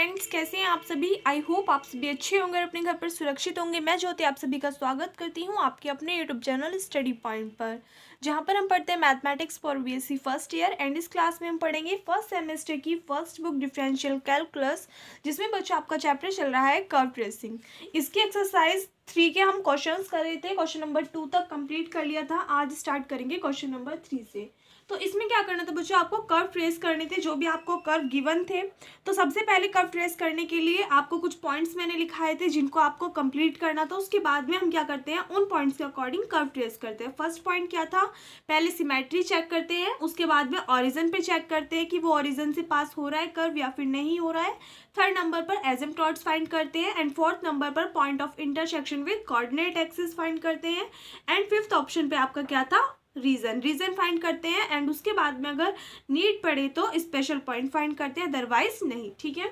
Friends, कैसे हैं आप सभी। आई होप आप सभी अच्छे होंगे और अपने घर पर सुरक्षित होंगे। मैं ज्योति आप सभी का स्वागत करती हूं आपके अपने यूट्यूब चैनल स्टडी पॉइंट पर, जहां पर हम पढ़ते हैं mathematics for BSc first year. And इस क्लास में हम पढ़ेंगे फर्स्ट सेमेस्टर की फर्स्ट बुक डिफरेंशियल कैलकुलस, जिसमें बच्चों आपका चैप्टर चल रहा है कर्व ट्रेसिंग। इसकी एक्सरसाइज 3 के हम क्वेश्चंस कर रहे थे। क्वेश्चन नंबर 2 तक कंप्लीट कर लिया था। आज स्टार्ट करेंगे क्वेश्चन नंबर 3 से। तो इसमें क्या करना था बच्चों, आपको कर्व ट्रेस करने थे। जो भी आपको कर्व गिवन थे, तो सबसे पहले कर्व ट्रेस करने के लिए आपको कुछ पॉइंट्स मैंने लिखाए थे जिनको आपको कंप्लीट करना था। उसके बाद में हम क्या करते हैं, उन पॉइंट्स के अकॉर्डिंग कर्व ट्रेस करते हैं। फर्स्ट पॉइंट क्या था, पहले सिमेट्री चेक करते हैं, उसके बाद में ऑरिजिन पे चेक करते हैं कि वो ऑरिजिन से पास हो रहा है कर्व या फिर नहीं हो रहा है। थर्ड नंबर पर एसिम्प्टोट्स फाइंड करते हैं। एंड फोर्थ नंबर पर point of intersection with coordinate axis find करते हैं। एंड फिफ्थ ऑप्शन पे आपका क्या था, रीजन फाइंड करते हैं। एंड उसके बाद में अगर नीड पड़े तो स्पेशल पॉइंट फाइंड करते हैं, अदरवाइज नहीं। ठीक है,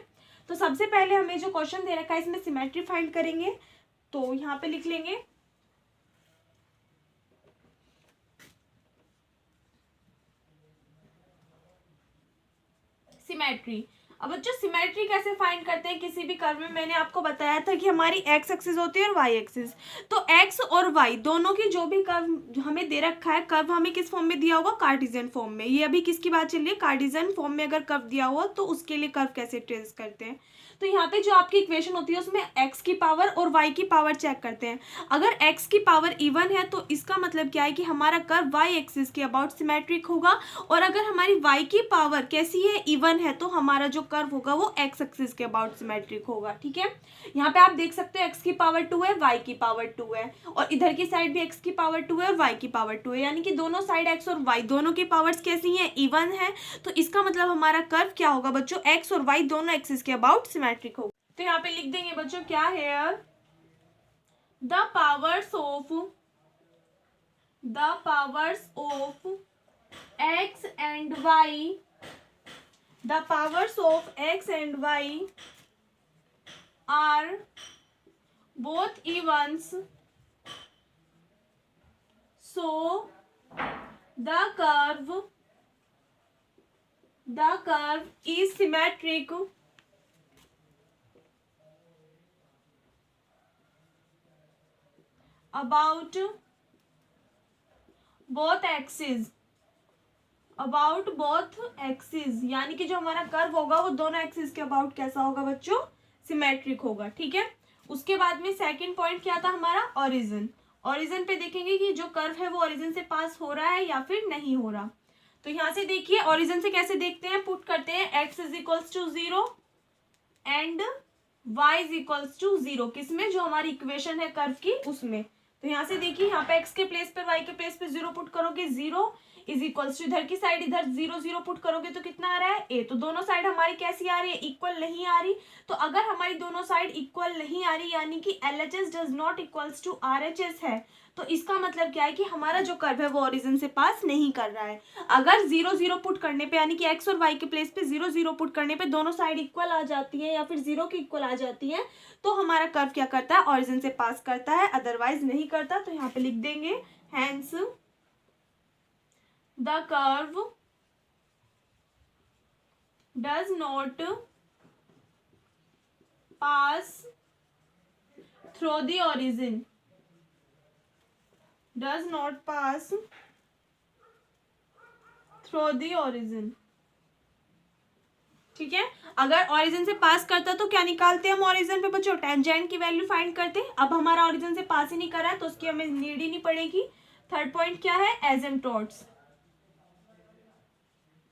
तो सबसे पहले हमें जो क्वेश्चन दे रखा है इसमें सिमेट्री फाइंड करेंगे। तो यहाँ पे लिख लेंगे सिमेट्री। अब बच्चों सिमेट्री कैसे फाइंड करते हैं किसी भी कर्व में, मैंने आपको बताया था कि हमारी एक्स एक्सिस होती है और वाई एक्सिस। तो एक्स और वाई दोनों की जो भी कर्व हमें दे रखा है, कर्व हमें किस फॉर्म में दिया होगा, कार्टेशियन फॉर्म में। ये अभी किसकी बात चल रही है, कार्टेशियन फॉर्म में अगर कर्व दिया हुआ तो उसके लिए कर्व कैसे ट्रेस करते हैं। तो यहाँ पे जो आपकी इक्वेशन होती है उसमें एक्स की पावर और वाई की पावर चेक करते हैं। अगर एक्स की पावर इवन है तो इसका मतलब क्या है कि हमारा कर्व वाई एक्सिस के अबाउट सिमेट्रिक होगा। और अगर हमारी वाई की पावर कैसी है, इवन है, तो हमारा जो कर्व होगा वो एक्स एक्सिस के अबाउट सिमेट्रिक होगा। ठीक है, यहाँ पे आप देख सकते हो एक्स की पावर 2 है, वाई की पावर 2 है, और इधर की साइड भी एक्स की पावर 2 है और वाई की पावर 2 है, यानी कि दोनों साइड एक्स और वाई दोनों की पावर्स कैसी हैं, इवन है। तो इसका मतलब हमारा कर्व क्या होगा बच्चों, एक्स और वाई दोनों एक्सिस के अबाउट सिमेट्रिक होगा। तो यहाँ पे लिख देंगे बच्चों क्या है, the powers of x and y, the powers of x and y are both evens, so the curve is symmetric about both axes, यानी कि जो हमारा कर्व होगा वो दोनों एक्सिस के अबाउट कैसा होगा बच्चों, सिमेट्रिक होगा। ठीक है, उसके बाद में सेकंड पॉइंट क्या था हमारा, ऑरिजिन पे देखेंगे कि जो कर्व है वो ऑरिजिन से पास हो रहा है या फिर नहीं हो रहा। तो यहाँ से देखिए ऑरिजिन से कैसे देखते हैं, पुट करते हैं x is equals to 0 and y is equals to 0, किसमें, जो हमारी इक्वेशन है कर्व की उसमें। तो यहाँ से देखिए यहाँ पे x के प्लेस पर y के प्लेस पे 0 पुट करोगे, 0 इज इक्वल्स टू इधर की साइड इधर 0 0 पुट करोगे तो कितना आ रहा है, a। तो दोनों साइड हमारी कैसी आ रही है, इक्वल नहीं आ रही। तो अगर हमारी दोनों साइड इक्वल नहीं आ रही, यानी कि LHS does not equals to RHS है, तो इसका मतलब क्या है कि हमारा जो कर्व है वो ओरिजिन से पास नहीं कर रहा है। अगर 0 0 पुट करने पे, यानी कि x और y के प्लेस पे 0 0 पुट करने पे दोनों साइड इक्वल आ जाती है या फिर 0 की इक्वल आ जाती है, तो हमारा कर्व क्या करता है, ओरिजिन से पास करता है, अदरवाइज नहीं करता। तो यहाँ पे लिख देंगे hence the curve does not pass through the origin, ठीक है, अगर ओरिजिन से पास करता तो क्या निकालते हैं हम ओरिजिन पे बच्चों, टेंजेंट की वैल्यू फाइंड करते। अब हमारा ओरिजिन से पास ही नहीं कर रहा है तो उसकी हमें नीड ही नहीं पड़ेगी। थर्ड पॉइंट क्या है, एसिम्प्टोट्स।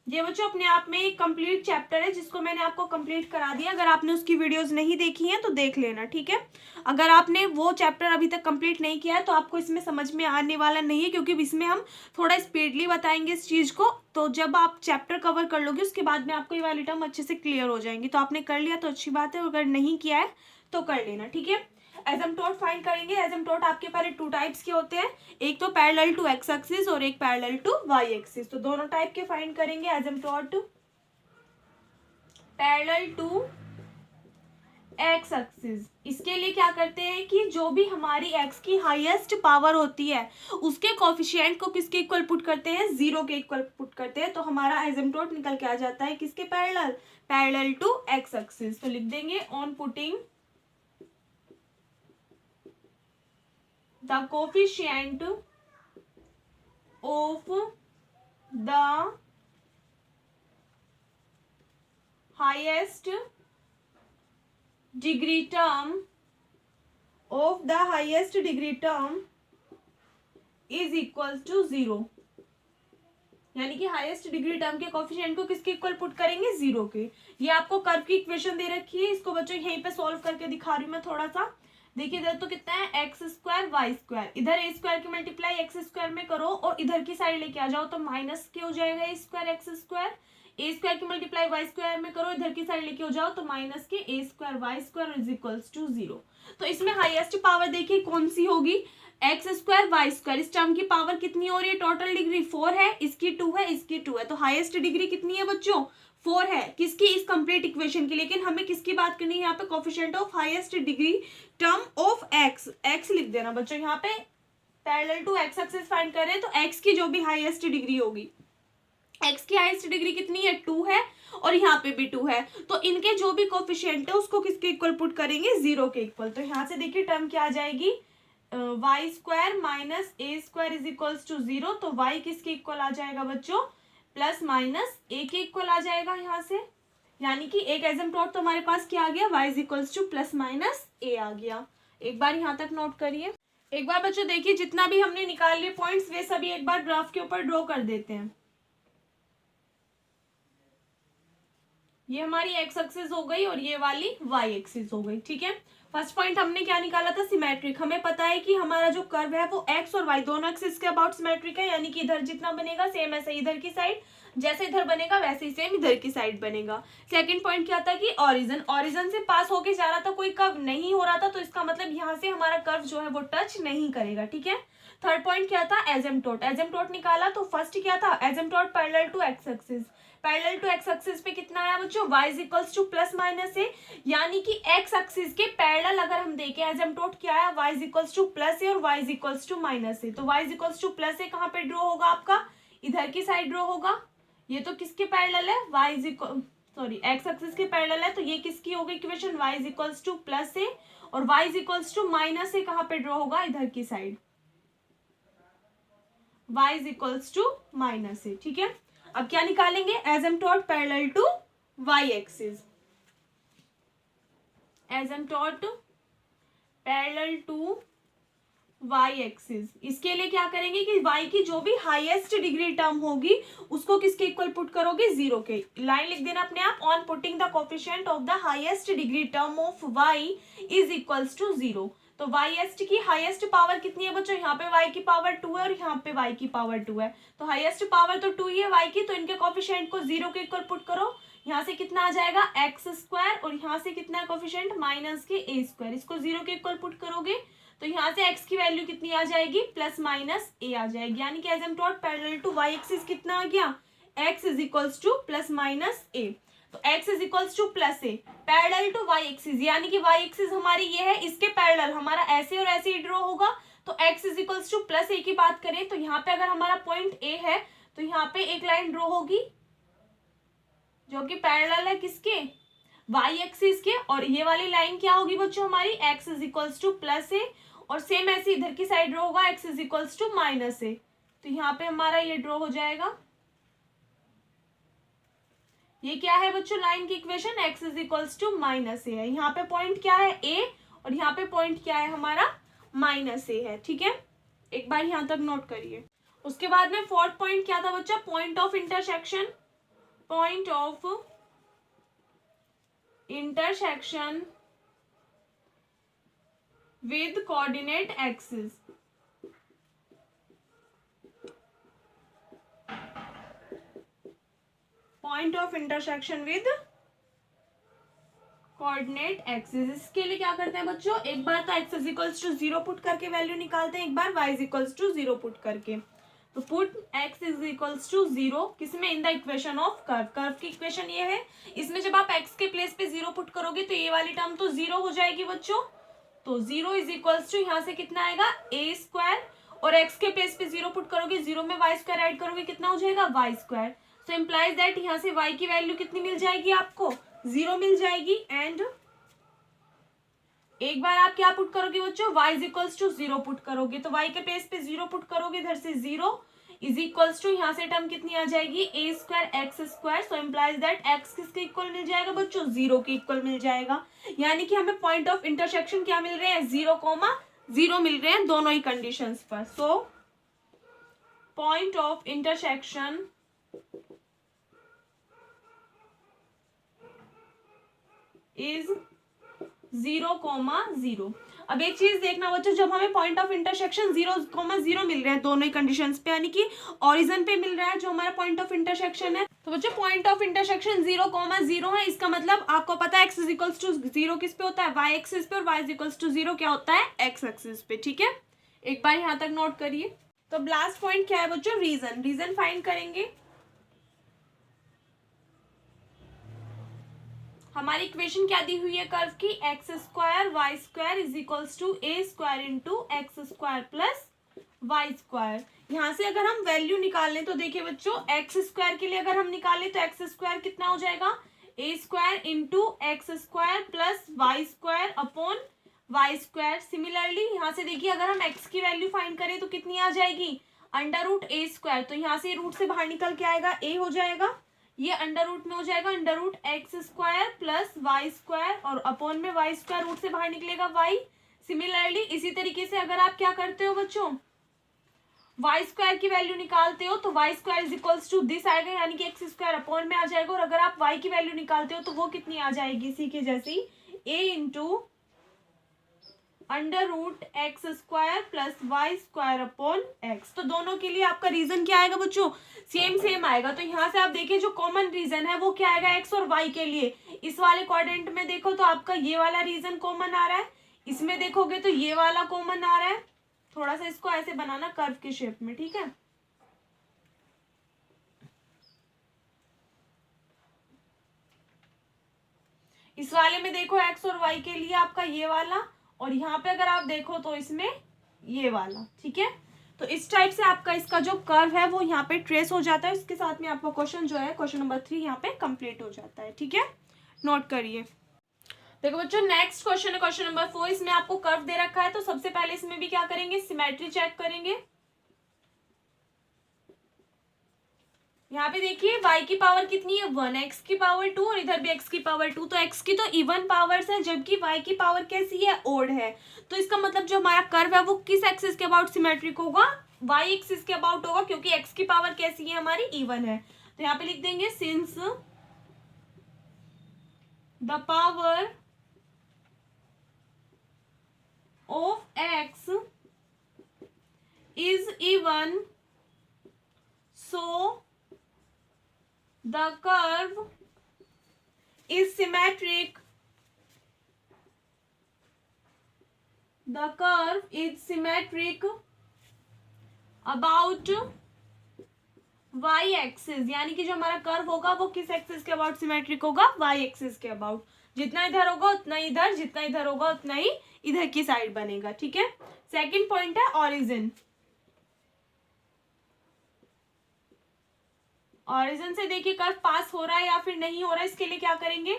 ये बच्चों अपने आप में एक कंप्लीट चैप्टर है जिसको मैंने आपको कंप्लीट करा दिया। अगर आपने उसकी वीडियोस नहीं देखी हैं तो देख लेना। ठीक है, अगर आपने वो चैप्टर अभी तक कंप्लीट नहीं किया है तो आपको इसमें समझ में आने वाला नहीं है, क्योंकि इसमें हम थोड़ा स्पीडली बताएंगे इस चीज़ को। तो जब आप चैप्टर कवर कर लोगे उसके बाद में आपको ये वाली टर्म अच्छे से क्लियर हो जाएंगी। तो आपने कर लिया तो अच्छी बात है, अगर नहीं किया है तो कर लेना। ठीक है, एसिम्प्टोट फाइंड करेंगे। एसिम्प्टोट आपके पहले 2 टाइप्स के होते हैं, एक तो पैरेलल टू एक्स एक्सिस और एक पैरेलल टू वाई एक्सिस। तो दोनों टाइप के फाइंड करेंगे। Asymptote parallel to x axis. इसके लिए क्या करते हैं कि जो भी हमारी एक्स की हाईएस्ट पावर होती है उसके कोफिशिएंट को किसके इक्वल पुट करते हैं, 0 के इक्वल पुट करते हैं। तो हमारा एसिम्प्टोट निकल के आ जाता है किसके parallel, parallel to x axis. तो लिख देंगे on putting the coefficient of the highest degree term of the highest degree term is equals to 0, यानी कि हाईएस्ट डिग्री टर्म के कोफिशिएंट को किसके इक्वल पुट करेंगे, 0 के। ये आपको कर्व की इक्वेशन दे रखी है, इसको बच्चों यहीं पे सॉल्व करके दिखा रही हूँ मैं थोड़ा सा। देखिए इधर तो कितना है एक्स स्क्वायर वाई स्क्वायर, इधर ए स्क्वायर की मल्टीप्लाई एक्स स्क्वायर में करो और इधर की साइड लेके आ जाओ तो माइनस के हो जाएगा a square x square. A square की मल्टीप्लाई वाई स्क्वायर में करो, इधर की साइड लेके हो जाओ तो माइनस के a square y square is equals to 0। तो इसमें हाईएस्ट पावर देखिए कौन सी होगी, एक्स स्क्वायर वाई स्क्वायर। इस टर्म की पावर कितनी हो रही है, टोटल डिग्री 4 है, इसकी 2 है, इसकी 2 है, तो हाईएस्ट डिग्री कितनी है बच्चों, 4 है किसकी, इस कंप्लीट इक्वेशन की। लेकिन हमें किसकी बात करनी है यहाँ पे, coefficient of highest degree term of x. X लिख देना बच्चों यहाँ पे, parallel to x axis find कर रहे हैं तो एक्स की जो भी हाईएस्ट डिग्री होगी, एक्स की हाईएस्ट डिग्री कितनी है, 2 है और यहाँ पे भी 2 है, तो इनके जो भी कोफिशिएंट है उसको किसके इक्वल पुट करेंगे, 0 के इक्वल। तो यहाँ से देखिए टर्म क्या आ जाएगी, y square minus a square is equals to 0। तो वाई किसके इक्वल आ जाएगा बच्चों, प्लस माइनस ए के इक्वल आ जाएगा यहाँ से, यानी कि एक एसिम्प्टोट तो हमारे पास क्या आ गया, y is equals to plus minus a आ गया। एक बार यहाँ तक नोट करिए। एक बार बच्चों देखिए जितना भी हमने निकाल लिए पॉइंट्स वे सभी एक बार ग्राफ के ऊपर ड्रॉ कर देते हैं। ये हमारी एक्स एक्सिस हो गई और ये वाली वाई एक्सिस हो गई, ठीक है। फर्स्ट पॉइंट हमने क्या निकाला था, सिमेट्रिक। हमें पता है कि हमारा जो कर्व है वो एक्स और वाई दोनों एक्सिस के अबाउट सिमेट्रिक है, यानी कि इधर जितना बनेगा सेम ऐसे इधर की साइड, जैसे इधर बनेगा वैसे ही सेम इधर की साइड बनेगा। सेकंड पॉइंट क्या था कि ऑरिजन, ऑरिजन से पास होके जा रहा था, कोई कर्व नहीं हो रहा था, तो इसका मतलब यहाँ से हमारा कर्व जो है वो टच नहीं करेगा, ठीक है। थर्ड पॉइंट क्या था, एसिम्प्टोट। एसिम्प्टोट निकाला तो फर्स्ट क्या था, asymptote parallel to x axis. Parallel to x axis पे कितना आया बच्चों, y is equals to plus minus a, यानी कि एक्स एक्सिस के पैरेलल अगर हम देखें एसिम्प्टोट क्या आया, y is equals to plus a और y is equals to minus a. तो y is equals to plus a कहाँ पे ड्रॉ होगा आपका, इधर की साइड ड्रॉ होगा। ये तो किसके पैरेलल है, y is equal sorry x axis के पैरेलल है, तो ये किसकी होगी equation, y is equals to plus a और y is equals to minus a कहाँ पे ड्रॉ होगा, इधर की side, y is equals to minus a, ठीक है। अब क्या निकालेंगे, asymptote parallel to y axis, asymptote parallel to y axis. इसके लिए क्या करेंगे कि वाई की जो भी हाईएस्ट डिग्री टर्म होगी उसको किसके इक्वल पुट करोगे, 0 के। लाइन लिख देना अपने आप, on putting the coefficient of the highest degree term of y is equals to 0। तो वाईएस्ट की हाईएस्ट पावर कितनी है बच्चों, यहाँ पे y की पावर 2 है और यहाँ पे y की पावर 2 है, तो हाईएस्ट पावर तो 2 ही है y की, तो इनके कोफिशिएंट को 0 के इक्वल पुट करो। यहाँ से कितना आ जाएगा एक्स स्क्वायर और यहाँ से कितना है कोफिशिएंट माइनस के ए स्क्वायर, इसको 0 के इक्वल पुट करोगे तो यहाँ से x की वैल्यू कितनी आ जाएगी, प्लस माइनस ए आ जाएगी, यानी कि asymptote parallel to y axis कितना आ गया, x is equals to plus minus a. तो x is equals to plus a parallel to y axis, यानी कि वाई एक्सिस हमारी ये है, इसके पैरेलल हमारा ऐसे और ऐसे ही ड्रॉ होगा। तो x is equals to plus a की बात करें तो यहाँ पे अगर हमारा पॉइंट ए है तो यहाँ पे एक लाइन ड्रॉ होगी जो कि पैरेलल है किसके, वाई एक्सिस के, और ये वाली लाइन क्या होगी बच्चों हमारी, x is equals to plus a और सेम ऐसे इधर की साइड ड्रॉ होगा x is equals to minus a. तो यहाँ पे हमारा ये ड्रॉ हो जाएगा, ये क्या है बच्चों लाइन की equation, x is equals to minus a है। यहाँ पे पॉइंट क्या है a और यहाँ पे पॉइंट क्या है हमारा माइनस ए है, ठीक है। एक बार यहाँ तक नोट करिए। उसके बाद में फोर्थ पॉइंट क्या था बच्चा, point of intersection, point of intersection with coordinate axis. Point of intersection with coordinate axis. इसके लिए क्या करते हैं बच्चों, एक बार तो x is equals to 0 put करके वैल्यू निकालते हैं, एक बार y is equals to 0 put करके। तो put x is equals to 0 किसमें, in the equation of curve. Curve की इक्वेशन ये है, इसमें जब आप x के प्लेस पे 0 पुट करोगे तो ये वाली टर्म तो 0 हो जाएगी बच्चों। तो 0 इज इक्वल्स टू यहाँ से कितना आएगा a स्क्वायर, और x के प्लेस पे 0 पुट करोगे, 0 में y स्क्वायर ऐड करोगे, कितना हो जाएगा y square. So implies that यहाँ से y की वैल्यू कितनी मिल जाएगी आपको, 0 मिल जाएगी। एंड एक बार आप क्या पुट करोगे बच्चों, y is equals to 0 put करोगे, तो y के प्लेस पे 0 पुट करोगे, इधर से 0 इज इक्वल्स टू यहाँ से टर्म कितनी आ जाएगी a square x square. So implies that x किसके इक्वल मिल जाएगा बच्चों, 0 के इक्वल मिल जाएगा। यानी कि हमें पॉइंट ऑफ इंटरसेक्शन क्या मिल रहे हैं, 0,0 मिल रहे हैं दोनों ही कंडीशंस पर। So point of intersection is 0,0। अब एक चीज देखना बच्चों, जब हमें पॉइंट ऑफ इंटरसेक्शन 0,0 मिल रहे हैं दोनों ही कंडीशंस पे, यानी कि ओरिजिन पे मिल रहा है जो हमारा पॉइंट ऑफ इंटरसेक्शन है, तो बच्चों पॉइंट ऑफ इंटरसेक्शन 0,0 है। इसका मतलब आपको पता है x इज इक्वल्स टू 0 किस पे होता है, y एक्सिस पे, और y इज इक्वल्स टू 0 क्या होता है, x एक्सिस पे। ठीक है, एक बार यहाँ तक नोट करिए। तो लास्ट पॉइंट क्या है बच्चों, रीजन। रीजन फाइंड करेंगे। हमारी इक्वेशन क्या दी हुई है कर्व की, x square y square is equals to a square into x square plus y square. यहाँ से अगर हम वैल्यू निकालें तो देखिए बच्चों, एक्स स्क्वायर के लिए अगर हम निकालें तो एक्स स्क्वायर कितना हो जाएगा, a square into x square plus y square upon y square. Similarly यहाँ से देखिए, अगर हम एक्स की वैल्यू फाइंड करें तो कितनी आ जाएगी, अंडर रूट ए स्क्वायर। तो यहाँ से रूट से बाहर निकल के आएगा ए हो जाएगा, ये अंडर रूट में हो जाएगा under root x square plus y square, और अपॉन में वाई स्क्वायर, रूट से बाहर निकलेगा वाई। सिमिलरली इसी तरीके से अगर आप क्या करते हो बच्चों, वाई स्क्वायर की वैल्यू निकालते हो तो y square is equals to this आएगा, यानी कि एक्स स्क्वायर अपॉन में आ जाएगा। और अगर आप वाई की वैल्यू निकालते हो तो वो कितनी आ जाएगी, इसी के जैसी, a into under root x square plus y square upon x. तो दोनों के लिए आपका रीजन क्या आएगा बच्चों, सेम आएगा। तो यहाँ से आप देखिए जो कॉमन रीजन है वो क्या आएगा, एक्स और वाई के लिए। इस वाले क्वाड्रेंट में देखो तो आपका ये वाला रीजन कॉमन आ रहा है, इसमें देखोगे तो ये वाला कॉमन आ रहा है। थोड़ा सा इसको ऐसे बनाना कर्व के शेप में, ठीक है। इस वाले में देखो एक्स और वाई के लिए आपका ये वाला, और यहाँ पे अगर आप देखो तो इसमें ये वाला, ठीक है। तो इस टाइप से आपका इसका जो कर्व है वो यहाँ पे ट्रेस हो जाता है। इसके साथ में आपका क्वेश्चन जो है, क्वेश्चन नंबर 3 यहाँ पे कंप्लीट हो जाता है, ठीक है। नोट करिए। देखो बच्चों, नेक्स्ट क्वेश्चन है क्वेश्चन नंबर 4। इसमें आपको कर्व दे रखा है, तो सबसे पहले इसमें भी क्या करेंगे, सिमेट्री चेक करेंगे। यहाँ पे देखिए y की पावर कितनी है 1, x की पावर 2, और इधर भी x की पावर 2। तो x की तो इवन पावर्स है, जबकि y की पावर कैसी है, ओड है। तो इसका मतलब जो हमारा कर्व है वो किस एक्सिस के अबाउट सिमेट्रिक होगा, y एक्सिस के अबाउट होगा, क्योंकि x की पावर कैसी है हमारी, इवन है। तो यहाँ पे लिख देंगे since the power of x is even, so the curve is symmetric. The curve is symmetric about y axis, यानी कि जो हमारा कर्व होगा वो किस एक्सिस के अबाउट सिमेट्रिक होगा, y एक्सिस के अबाउट। जितना इधर होगा उतना इधर, जितना इधर होगा उतना ही इधर की साइड बनेगा, ठीक है। सेकंड पॉइंट है ऑरिजिन। ऑरिजिन से देखिए कर्व पास हो रहा है या फिर नहीं हो रहा है, इसके लिए क्या करेंगे,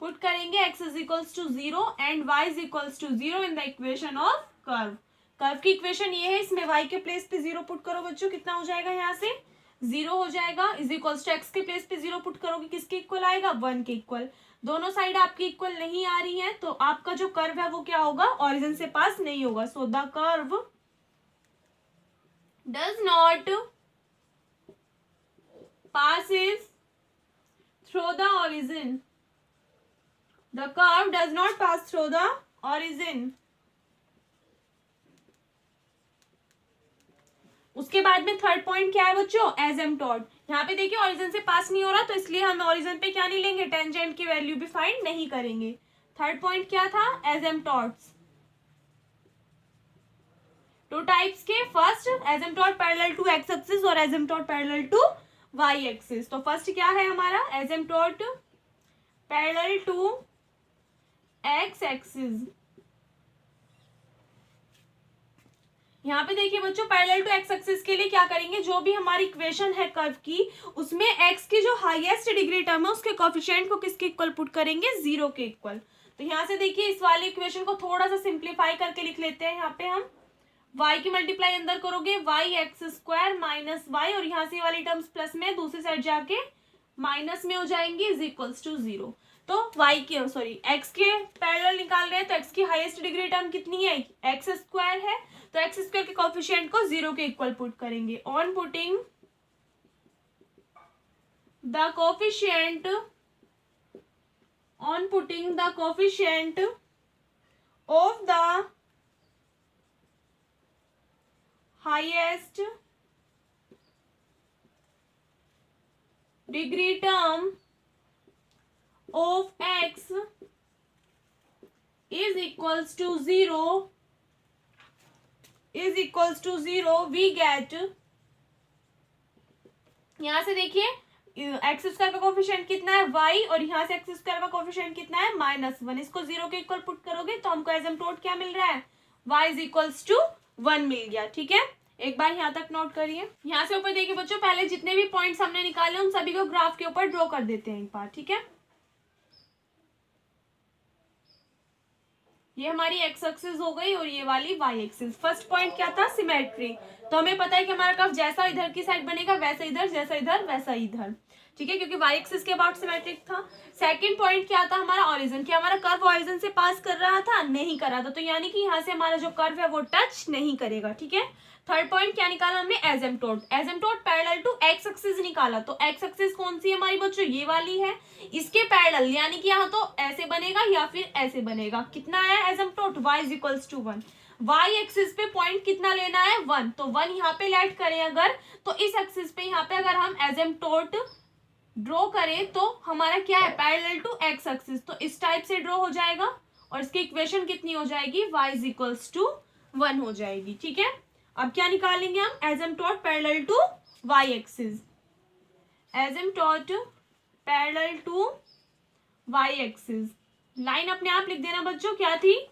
पुट करेंगे x is equals to 0 and y is equals to 0 in the equation of curve. Curve की इक्वेशन ये है, इसमें y के प्लेस पे 0 पुट करो बच्चों, कितना हो जाएगा, यहाँ से 0 हो जाएगा। इज इक्वल्स टू x के प्लेस पे 0 पुट करोगे, किसके इक्वल आएगा, 1 के इक्वल। दोनों साइड आपकी इक्वल नहीं आ रही है, तो आपका जो कर्व है वो क्या होगा, ऑरिजिन से पास नहीं होगा। सो the curve does not passes through the origin. The curve does not pass through the origin. उसके बाद में थर्ड पॉइंट क्या है बच्चों, एसिम्पटोट। यहाँ पे देखिए ऑरिजिन से पास नहीं हो रहा, तो इसलिए हम ऑरिजिन पे क्या नहीं लेंगे, टेंजेंट की वैल्यू भी फाइंड नहीं करेंगे। थर्ड पॉइंट क्या था, एसिम्पटोट्स। टू टाइप्स के, first asymptote parallel to x axis और asymptote parallel to y axis. तो फर्स्ट क्या है हमारा, asymptote parallel to x axis. यहाँ पे देखिए बच्चों, पैरेलल टू एक्स एक्सिस के लिए क्या करेंगे, जो भी हमारी इक्वेशन है कर्व की, उसमें एक्स की जो हाईएस्ट डिग्री टर्म है उसके कोफिशिएंट को किसके इक्वल पुट करेंगे, 0 के इक्वल। तो यहाँ से देखिए इस वाले इक्वेशन को थोड़ा सा सिंप्लीफाई करके लिख लेते हैं। यहाँ पे हम y की मल्टीप्लाई अंदर करोगे, y x square minus y, और यहाँ से वाली टर्म्स प्लस में, दूसरी साइड जाके माइनस में हो जाएंगी, इज इक्वल्स टू 0। तो y की x के पैरेलल निकाल रहे हैं, तो x की हाईएस्ट डिग्री टर्म कितनी है, एक्स स्क्वायर है, तो एक्स स्क्वायर के कोफिशिएंट को 0 के इक्वल पुट करेंगे। On putting the coefficient of the highest degree term of x is equals to 0 we get, यहां से देखिए एक्स स्क्वायर का कोफिशिएंट कितना है y, और यहाँ से एक्स स्क्वायर का कोफिशिएंट कितना है -1। इसको 0 के इक्वल पुट करोगे तो हमको एसिम्पटोट क्या मिल रहा है, y इज इक्वल्स टू 1 मिल गया। ठीक है, एक बार यहाँ तक नोट करिए। यहाँ से ऊपर देखिए बच्चों, पहले जितने भी पॉइंट्स हमने निकाले उन सभी को ग्राफ के ऊपर ड्रॉ कर देते हैं एक बार। ठीक है, ये हमारी एक्स एक्सिस हो गई और ये वाली वाई एक्सिस। फर्स्ट पॉइंट क्या था, सिमेट्री। तो हमें पता है कि हमारा कर्व जैसा इधर की साइड बनेगा वैसा इधर, जैसा इधर वैसा इधर। ठीक है, क्योंकि वाई एक्सिस के अबाउट सिमेट्रिक था। सेकंड पॉइंट क्या था हमारा, ऑरिजिन। क्या हमारा कर्व ऑरिजिन से पास कर रहा था, नहीं कर रहा था, तो यानी कि यहाँ से हमारा जो कर्व है वो टच नहीं करेगा। ठीक है, थर्ड पॉइंट क्या निकाला हमने, एसिम्पटोट। एसिम्पटोट पैरेलल टू एक्स एक्सिस निकाला। तो एक्स एक्सिस कौन सी है हमारी बच्चों, ये वाली है, इसके पैरेलल, यानी कि यहाँ तो ऐसे बनेगा या फिर ऐसे बनेगा। कितना है asymptote, y is equals to 1। Y axis पे पॉइंट कितना लेना है, 1। तो 1 यहाँ पे लेट करें अगर, तो इस एक्सिस पे यहाँ पे अगर हम एसिम्पटोट ड्रॉ करें तो हमारा क्या है, पैरेलल टू एक्स एक्सिस। तो इस टाइप से ड्रॉ हो जाएगा और इसकी इक्वेशन कितनी हो जाएगी, y इज इक्वल्स टू 1 हो जाएगी। ठीक है, अब क्या निकालेंगे हम, asymptote parallel to y axis. Asymptote parallel to y axis, line अपने आप लिख देना बच्चों, क्या थी,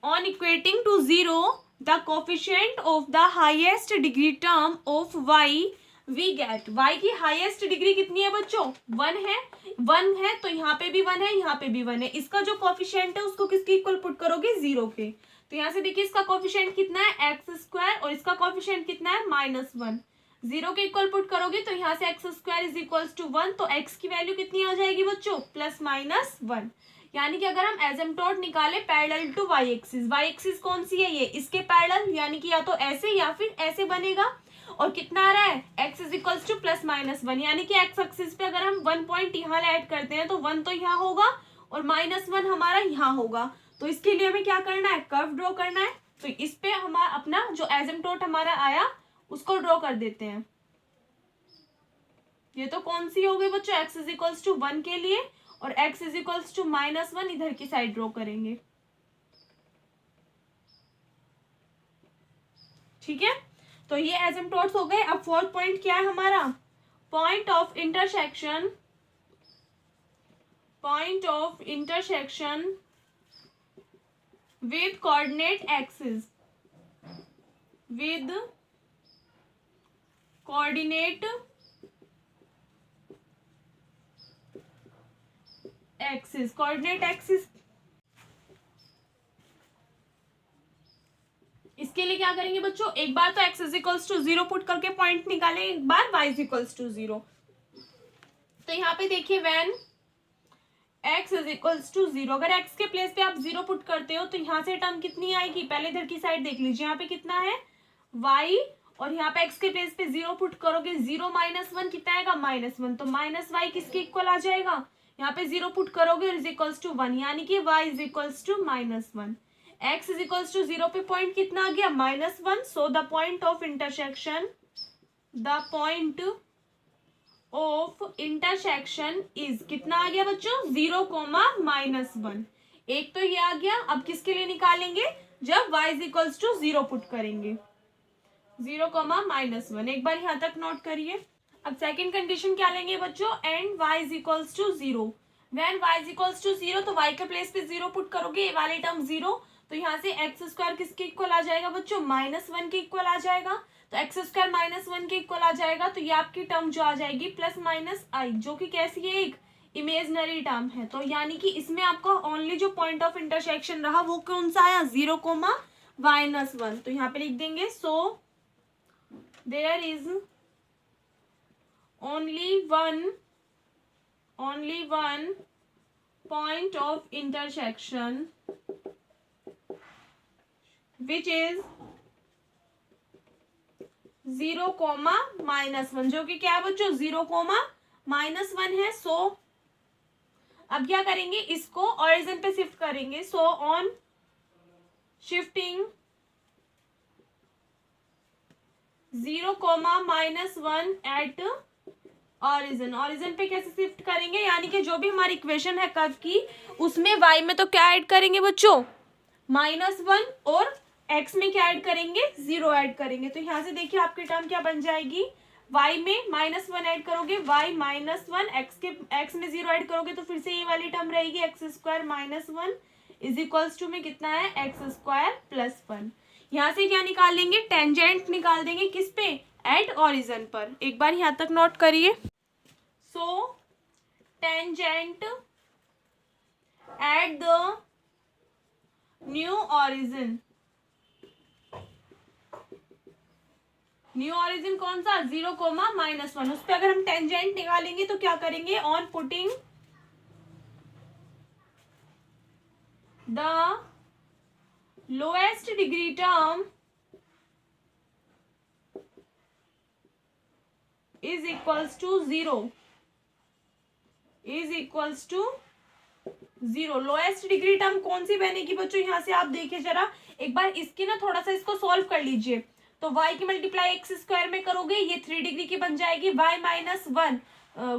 on equating to 0 the coefficient of the highest degree term of y we get. y की हाईएस्ट डिग्री कितनी है बच्चों, 1 है। 1 है तो यहाँ पे भी 1 है, यहाँ पे भी 1 है। इसका जो कोफिशिएंट है उसको किसके इक्वल पुट करोगे, 0 के। तो यहाँ से देखिए इसका कोफिशिएंट कितना है, एक्स स्क्वायर, और इसका कोफिशिएंट कितना है, -1। 0 के इक्वल पुट करोगे तो यहाँ से x square is equals to 1, तो x की वैल्यू कितनी हो जाएगी बच्चों, +-1। यानी कि अगर हम एसिम्पटोट निकाले parallel to y axis, y axis कौन सी है, ये इसके पैरेलल, यानी कि या तो ऐसे या फिर ऐसे बनेगा। और कितना आ रहा है, x इज इक्वल्स टू +-1, यानी कि एक्स एक्सिस पे अगर हम 1 पॉइंट यहाँ ऐड करते हैं तो 1 तो यहाँ होगा और -1 हमारा यहाँ होगा। तो इसके लिए हमें क्या करना है, कर्व ड्रॉ करना है। तो इस पे हमारा अपना जो एसिम्पटोट हमारा आया उसको ड्रॉ कर देते हैं। ये तो कौन सी हो गई बच्चों, x इज इक्वल्स टू 1 के लिए, और x इज इक्वल्स टू -1 इधर की साइड ड्रॉ करेंगे। ठीक है, तो ये एसिम्पटोट्स हो गए। अब फोर्थ पॉइंट क्या है हमारा, point of intersection with coordinate axis, with coordinate axis. Coordinate axis इसके लिए क्या करेंगे बच्चों, एक बार तो x is equals to 0 put करके पॉइंट निकालें, एक बार y इज इक्वल्स टू 0। तो यहाँ पे देखिए when x is equals to 0, अगर x के प्लेस पे आप 0 पुट करते हो तो यहाँ से टर्म कितनी आएगी, पहले इधर की साइड देख लीजिए, यहाँ पे कितना है y, और यहाँ पे x के प्लेस पे 0 पुट करोगे, 0 -1 कितना आएगा, -1, तो -y किसके इक्वल आ जाएगा, यहाँ पे 0 पुट करोगे इज इक्वल्स टू 1, यानी कि y is equals to -1। x is equals to 0 पे पॉइंट कितना आ गया, -1। So the point of intersection is कितना आ गया बच्चों, 0, -1। एक तो ये आ गया। अब किसके लिए निकालेंगे, जब y is equals to 0 put करेंगे, 0, -1। एक बार यहाँ तक नोट करिए। अब सेकंड कंडीशन क्या लेंगे बच्चों, and y is equals to 0। When y is equals to 0 तो y के प्लेस पे 0 पुट करोगे, ये वाली टर्म 0, तो यहाँ से एक्स स्क्वायर किसके इक्वल आ जाएगा बच्चों, -1 के इक्वल आ जाएगा। तो एक्स स्क्वायर -1 के इक्वल आ जाएगा, तो ये आपकी टर्म जो आ जाएगी प्लस माइनस आई, जो कि कैसी है, एक इमेजनरी टर्म है। तो यानी कि इसमें आपका ओनली जो पॉइंट ऑफ इंटरसेक्शन रहा वो कौन सा आया, 0, -1। तो यहाँ पे लिख देंगे, so there is only one point of intersection which is 0, -1, जो कि क्या है बच्चों, 0, -1 है। सो अब क्या करेंगे, इसको ऑरिजिन पे शिफ्ट करेंगे। So on shifting 0, -1 at origin पे कैसे शिफ्ट करेंगे, यानी कि जो भी हमारी इक्वेशन है कर्व की, उसमें y में तो क्या ऐड करेंगे बच्चों, -1, और x में क्या ऐड करेंगे, 0 ऐड करेंगे। तो यहाँ से देखिए आपकी टर्म क्या बन जाएगी, y में -1 ऐड करोगे, y -1, x में 0 ऐड करोगे, तो फिर से ये वाली टर्म रहेगी, x² -1 इज इक्वल्स टू में कितना है, x² +1। यहाँ से क्या निकाल लेंगे, टेंजेंट निकाल देंगे, किस पे, एट ऑरिजिन पर। एक बार यहाँ तक नोट करिए। So tangent at the new origin, new origin कौन सा, 0, -1। उस पर अगर हम टेंजेंट निकालेंगे तो क्या करेंगे, on putting the lowest degree term is equals to 0, is equals to 0। Lowest degree term कौन सी बनेगी बच्चों, यहाँ से आप देखिए जरा एक बार, इसकी ना थोड़ा सा इसको सॉल्व कर लीजिए। तो y की मल्टीप्लाई x² में करोगे, ये 3 डिग्री की बन जाएगी, y-1,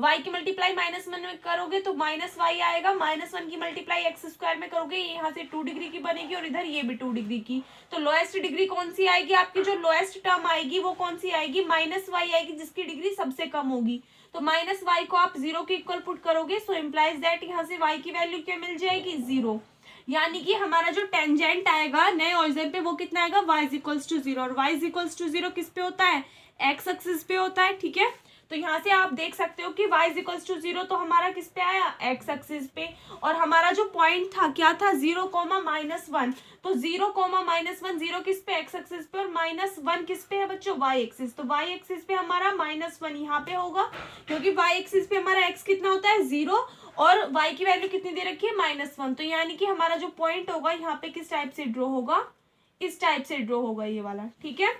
y की मल्टीप्लाई -1 में करोगे तो -y आएगा, -1 की मल्टीप्लाई x² में करोगे, ये यहाँ से 2 डिग्री की बनेगी, और इधर ये भी 2 डिग्री की। तो लोएस्ट डिग्री कौन सी आएगी आपकी, जो लोएस्ट टर्म आएगी वो कौन सी आएगी, -y आएगी, जिसकी डिग्री सबसे कम होगी। तो -y को आप 0 के इक्वल पुट करोगे, सो इम्प्लाइज दैट यहाँ से y की वैल्यू क्या मिल जाएगी, 0। यानी कि हमारा जो टेंजेंट आएगा नए ऑरिजिन पे वो कितना आएगा, y इज इक्वल्स टू 0, और y इज इक्वल्स टू 0 किस पे होता है, x एक्सिस पे होता है, ठीक है। तो यहाँ से आप देख सकते हो कि y इज इक्वल्स टू 0 तो हमारा किस पे आया, x एक्सिस पे, और हमारा जो पॉइंट था क्या था, 0, -1। तो 0, -1, 0 किस पे, x एक्सिस पे, और -1 किस पे है बच्चों, y एक्सिस। तो y एक्सिस पे हमारा -1 यहाँ पे होगा, क्योंकि y एक्सिस पे हमारा x कितना होता है, 0, और y की वैल्यू कितनी दे रखी है, -1। तो यानी कि हमारा जो पॉइंट होगा यहाँ पे किस टाइप से ड्रॉ होगा, इस टाइप से ड्रॉ होगा ये वाला, ठीक है।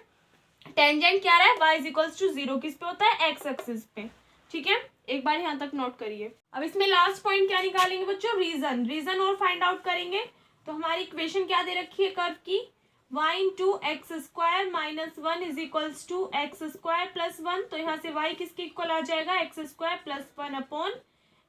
टेंजेंट क्या रहा है, y इज इक्वल्स टू 0 किस पे होता है, x एक्सिस पे, ठीक है। एक बार यहाँ तक नोट करिए। अब इसमें लास्ट पॉइंट क्या निकालेंगे बच्चों, रीजन और फाइंड आउट करेंगे। तो हमारी इक्वेशन क्या दे रखी है कर्व की, y into x² -1 is equals to x² +1। तो यहाँ से y किसके इक्वल आ जाएगा, x² +1 अपॉन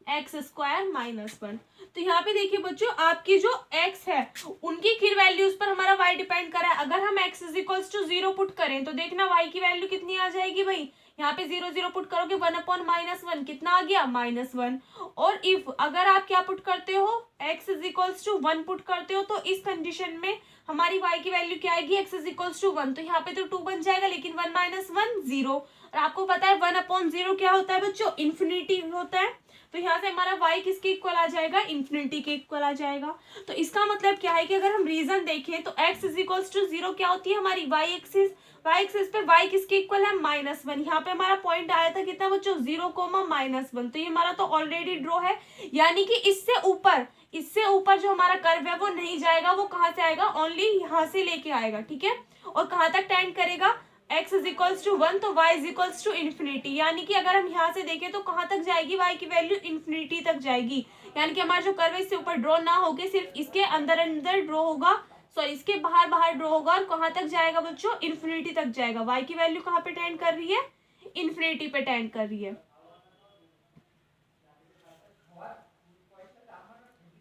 x² -1। तो यहाँ पे देखिए बच्चों, आपकी जो x है उनकी फिर वैल्यूज पर हमारा y डिपेंड कर रहा है। अगर हम x is equals to 0 put करें तो देखना y की वैल्यू कितनी आ जाएगी भाई, यहाँ पे 0 0 पुट करोगे, 1 अपॉन -1 कितना आ गया, -1। और इफ अगर आप क्या पुट करते हो, x is equals to 1 put करते हो, तो इस कंडीशन में हमारी y की वैल्यू क्या आएगी, x इज इक्वल्स टू 1। तो यहाँ पे तो 2 बन जाएगा, लेकिन 1 -1 0। और आपको पता है 1 अपॉन 0 क्या होता है बच्चों, इन्फिनिटी होता है। तो यहाँ से हमारा y किसके इक्वल आ जाएगा, इन्फिनिटी के इक्वल आ जाएगा। तो इसका मतलब क्या है कि अगर हम रीजन देखें तो x इज इक्वल्स टू 0 क्या होती है हमारी, y एक्सिस पे y किसके इक्वल है, -1। यहाँ पे हमारा पॉइंट आया था कितना बच्चों, 0, -1। तो ये हमारा तो ऑलरेडी ड्रॉ है, यानी कि इससे ऊपर जो हमारा कर्व है वो नहीं जाएगा, वो कहाँ से आएगा, ओनली यहाँ से लेके आएगा, ठीक है। और कहाँ तक टेंड करेगा, x इज इक्वल्स टू 1 तो y is equals to infinity. यानी कि अगर हम यहाँ से देखें तो कहाँ तक जाएगी, y की वैल्यू इन्फिनिटी तक जाएगी। यानी कि हमारा जो कर्व है इससे ऊपर ड्रॉ ना होके सिर्फ इसके अंदर ड्रॉ होगा, सॉरी इसके बाहर ड्रॉ होगा, और कहाँ तक जाएगा बच्चों, इन्फिनिटी तक जाएगा। y की वैल्यू कहाँ पे टेंड कर रही है, इन्फिनिटी पे टेंड कर रही है,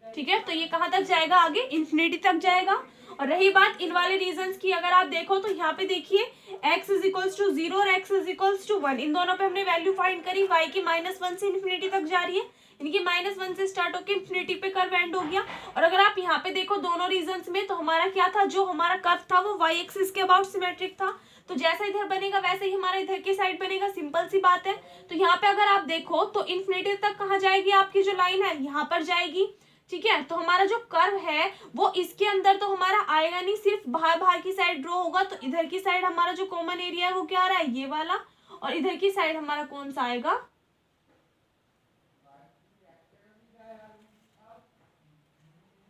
ठीक है। तो ये कहाँ तक जाएगा, आगे इन्फिनिटी तक जाएगा। और रही बात इन वाले रीजंस की, अगर आप देखो तो यहाँ पे देखिए x इज इक्वल्स टू 0 और x इज इक्वल्स टू 1, इन दोनों पे हमने वैल्यू फाइंड करी। y की -1 से इन्फिनिटी तक जा रही है, इनकी -1 से स्टार्ट होकर इन्फिनिटी पे कर्व एंड हो गया। और अगर आप यहाँ पे देखो दोनों रीजंस में, तो हमारा क्या था, जो हमारा कर्व था वो y एक्सिस के अबाउट सिमेट्रिक था। तो जैसा इधर बनेगा वैसे ही हमारा इधर की साइड बनेगा, सिंपल सी बात है। तो यहाँ पे अगर आप देखो तो इन्फिनिटी तक कहाँ जाएगी आपकी जो लाइन है, यहाँ पर जाएगी, ठीक है। तो हमारा जो कर्व है वो इसके अंदर तो हमारा आएगा नहीं, सिर्फ बाहर बाहर की साइड ड्रॉ होगा। तो इधर की साइड हमारा जो कॉमन एरिया है वो क्या आ रहा है, ये वाला, और इधर की साइड हमारा कौन सा आएगा,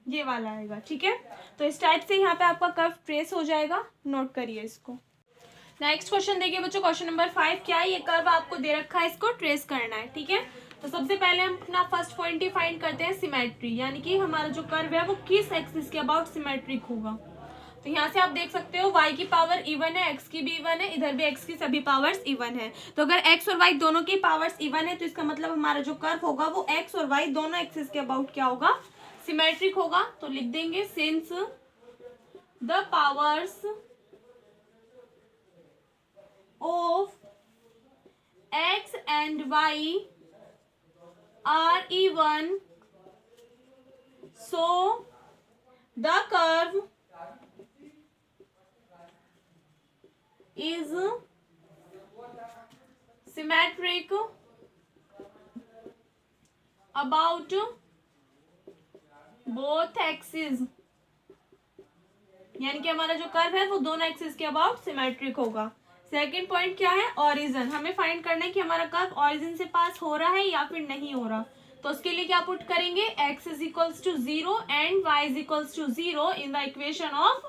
ये वाला आएगा, ठीक है। तो इस टाइप से यहाँ पे आपका कर्व ट्रेस हो जाएगा, नोट करिए इसको। नेक्स्ट क्वेश्चन देखिए बच्चों, क्वेश्चन नंबर 5 क्या है, ये कर्व आपको दे रखा है, इसको ट्रेस करना है, ठीक है। तो सबसे पहले हम अपना फर्स्ट पॉइंट ही फाइंड करते हैं, सिमेट्री, यानी कि हमारा जो कर्व है वो किस एक्सिस के अबाउट सिमेट्रिक होगा। तो यहाँ से आप देख सकते हो y की पावर इवन है, x की भी इवन है, इधर भी x की सभी पावर्स इवन है। तो अगर x और y दोनों की पावर्स इवन है तो इसका मतलब हमारा जो कर्व होगा वो x और y दोनों एक्सिस के अबाउट क्या होगा, सिमेट्रिक होगा। तो लिख देंगे since the powers of x and y are even, so the curve is symmetric about both axes, यानी कि हमारा जो कर्व है वो दोनों एक्सिस के अबाउट सिमेट्रिक होगा। सेकंड पॉइंट क्या है, ओरिजिन, हमें फाइंड करना है कि हमारा कर्व ओरिजिन से पास हो रहा है या फिर नहीं हो रहा। तो उसके लिए क्या पुट करेंगे, x is equals to 0 and y is equals to 0 in the equation of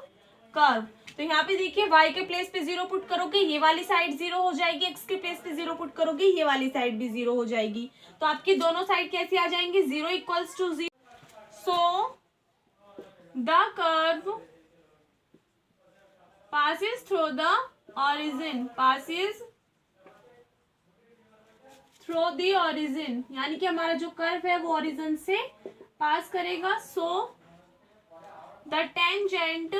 curve. तो यहाँ पे देखिए y के प्लेस पे 0 पुट करोगे, ये वाली साइड 0 हो जाएगी, x के प्लेस पे 0 पुट करोगे, ये वाली साइड भी 0 हो जाएगी। तो आपकी दोनों साइड कैसे आ जाएंगे, 0 equals to 0। So the curve passes through the origin, passes through the origin, यानी कि हमारा जो कर्व है वो ओरिजिन से पास करेगा। सो the tangent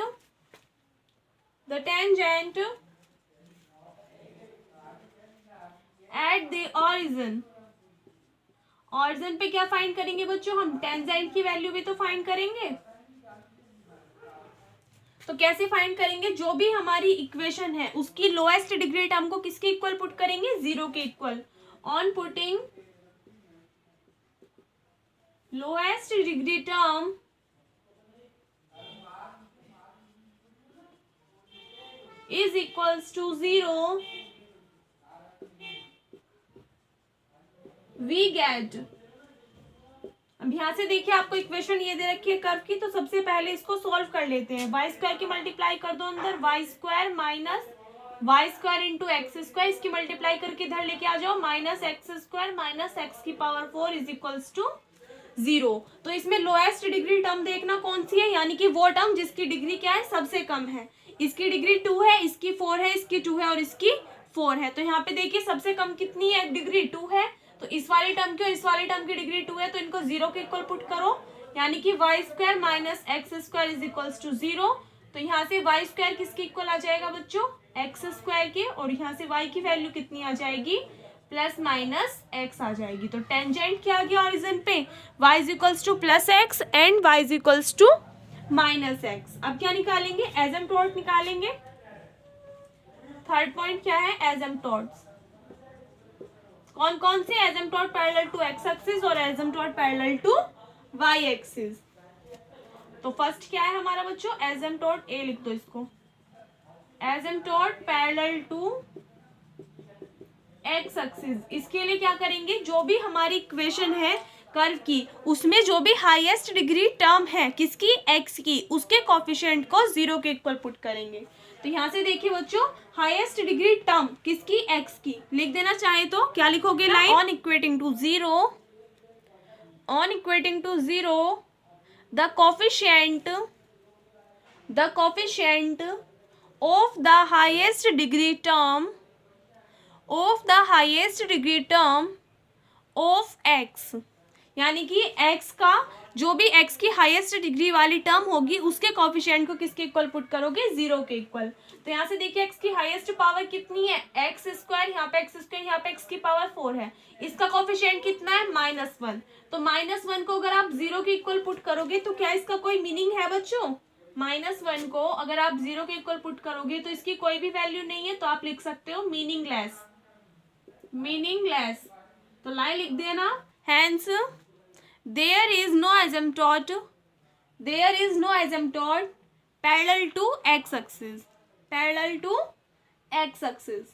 at the origin, origin पे क्या फाइंड करेंगे बच्चों, हम टेंजेंट की वैल्यू भी तो फाइंड करेंगे। तो कैसे फाइंड करेंगे, जो भी हमारी इक्वेशन है उसकी लोएस्ट डिग्री टर्म को किसके इक्वल पुट करेंगे, 0 के equal. On putting lowest degree term is equals to 0, we get. अब यहाँ से देखिए आपको इक्वेशन ये दे रखी है कर्व की, तो सबसे पहले इसको सॉल्व कर लेते हैं। वाई स्क्वायर की मल्टीप्लाई कर दो अंदर, y square minus y square into x square, इसकी मल्टीप्लाई करके इधर लेके आ जाओ, minus x square minus x की पावर 4 इज इक्वल्स टू 0। तो इसमें लोएस्ट डिग्री टर्म देखना कौन सी है, यानी कि वो टर्म जिसकी डिग्री क्या है, सबसे कम है। इसकी डिग्री 2 है, इसकी 4 है, इसकी 2 है और इसकी 4 है। तो यहाँ पे देखिए सबसे कम कितनी है, डिग्री 2 है। तो इस वाले टर्म की और इस वाले टर्म की डिग्री 2 है, तो इनको 0 के इक्वल पुट करो, यानी कि y square minus x square is equals to 0। तो यहाँ से वाई स्क्वायर किसके इक्वल आ जाएगा बच्चों, एक्स स्क्वायर के, और यहाँ से वाई की वैल्यू कितनी आ जाएगी, प्लस माइनस एक्स आ जाएगी। तो टेंजेंट क्या आ गया ओरिजिन पे, y is equals to plus x and y is equals to minus x. अब क्या निकालेंगे, एसिम्प्टोट निकालेंगे। थर्ड पॉइंट क्या है, एसिम्प्टोट्स। कौन कौन से, asymptote parallel to x axis और asymptote parallel to y axis. तो फर्स्ट क्या है हमारा बच्चों, एसिम्प्टोट, ए लिख दो इसको, asymptote parallel to x axis. इसके लिए क्या करेंगे, जो भी हमारी इक्वेशन है कर्व की, उसमें जो भी हाईएस्ट डिग्री टर्म है किसकी, एक्स की, उसके कोफिशिएंट को 0 के इक्वल पुट करेंगे। तो यहाँ से देखिए बच्चों, हाईएस्ट डिग्री टर्म किसकी, एक्स की, लिख देना चाहे तो क्या लिखोगे, line on equating to 0, on equating to 0 the coefficient of the highest degree term of x, यानी कि x का जो भी x की हाईएस्ट डिग्री वाली टर्म होगी उसके कॉफिशिएंट को किसके इक्वल पुट करोगे, 0 के इक्वल। तो यहाँ से देखिए x की हाईएस्ट पावर कितनी है, एक्स स्क्वायर, यहाँ पे एक्स स्क्वायर, यहाँ पे x की पावर 4 है, इसका कॉफिशिएंट कितना है, -1। तो -1 को अगर आप 0 के इक्वल पुट करोगे तो क्या इसका कोई मीनिंग है बच्चों, -1 को अगर आप 0 के इक्वल पुट करोगे तो इसकी कोई भी वैल्यू नहीं है, तो आप लिख सकते हो मीनिंगलेस, मीनिंगलेस। तो लाइन लिख देना, hence there is no asymptote parallel to x axis, parallel to x axis।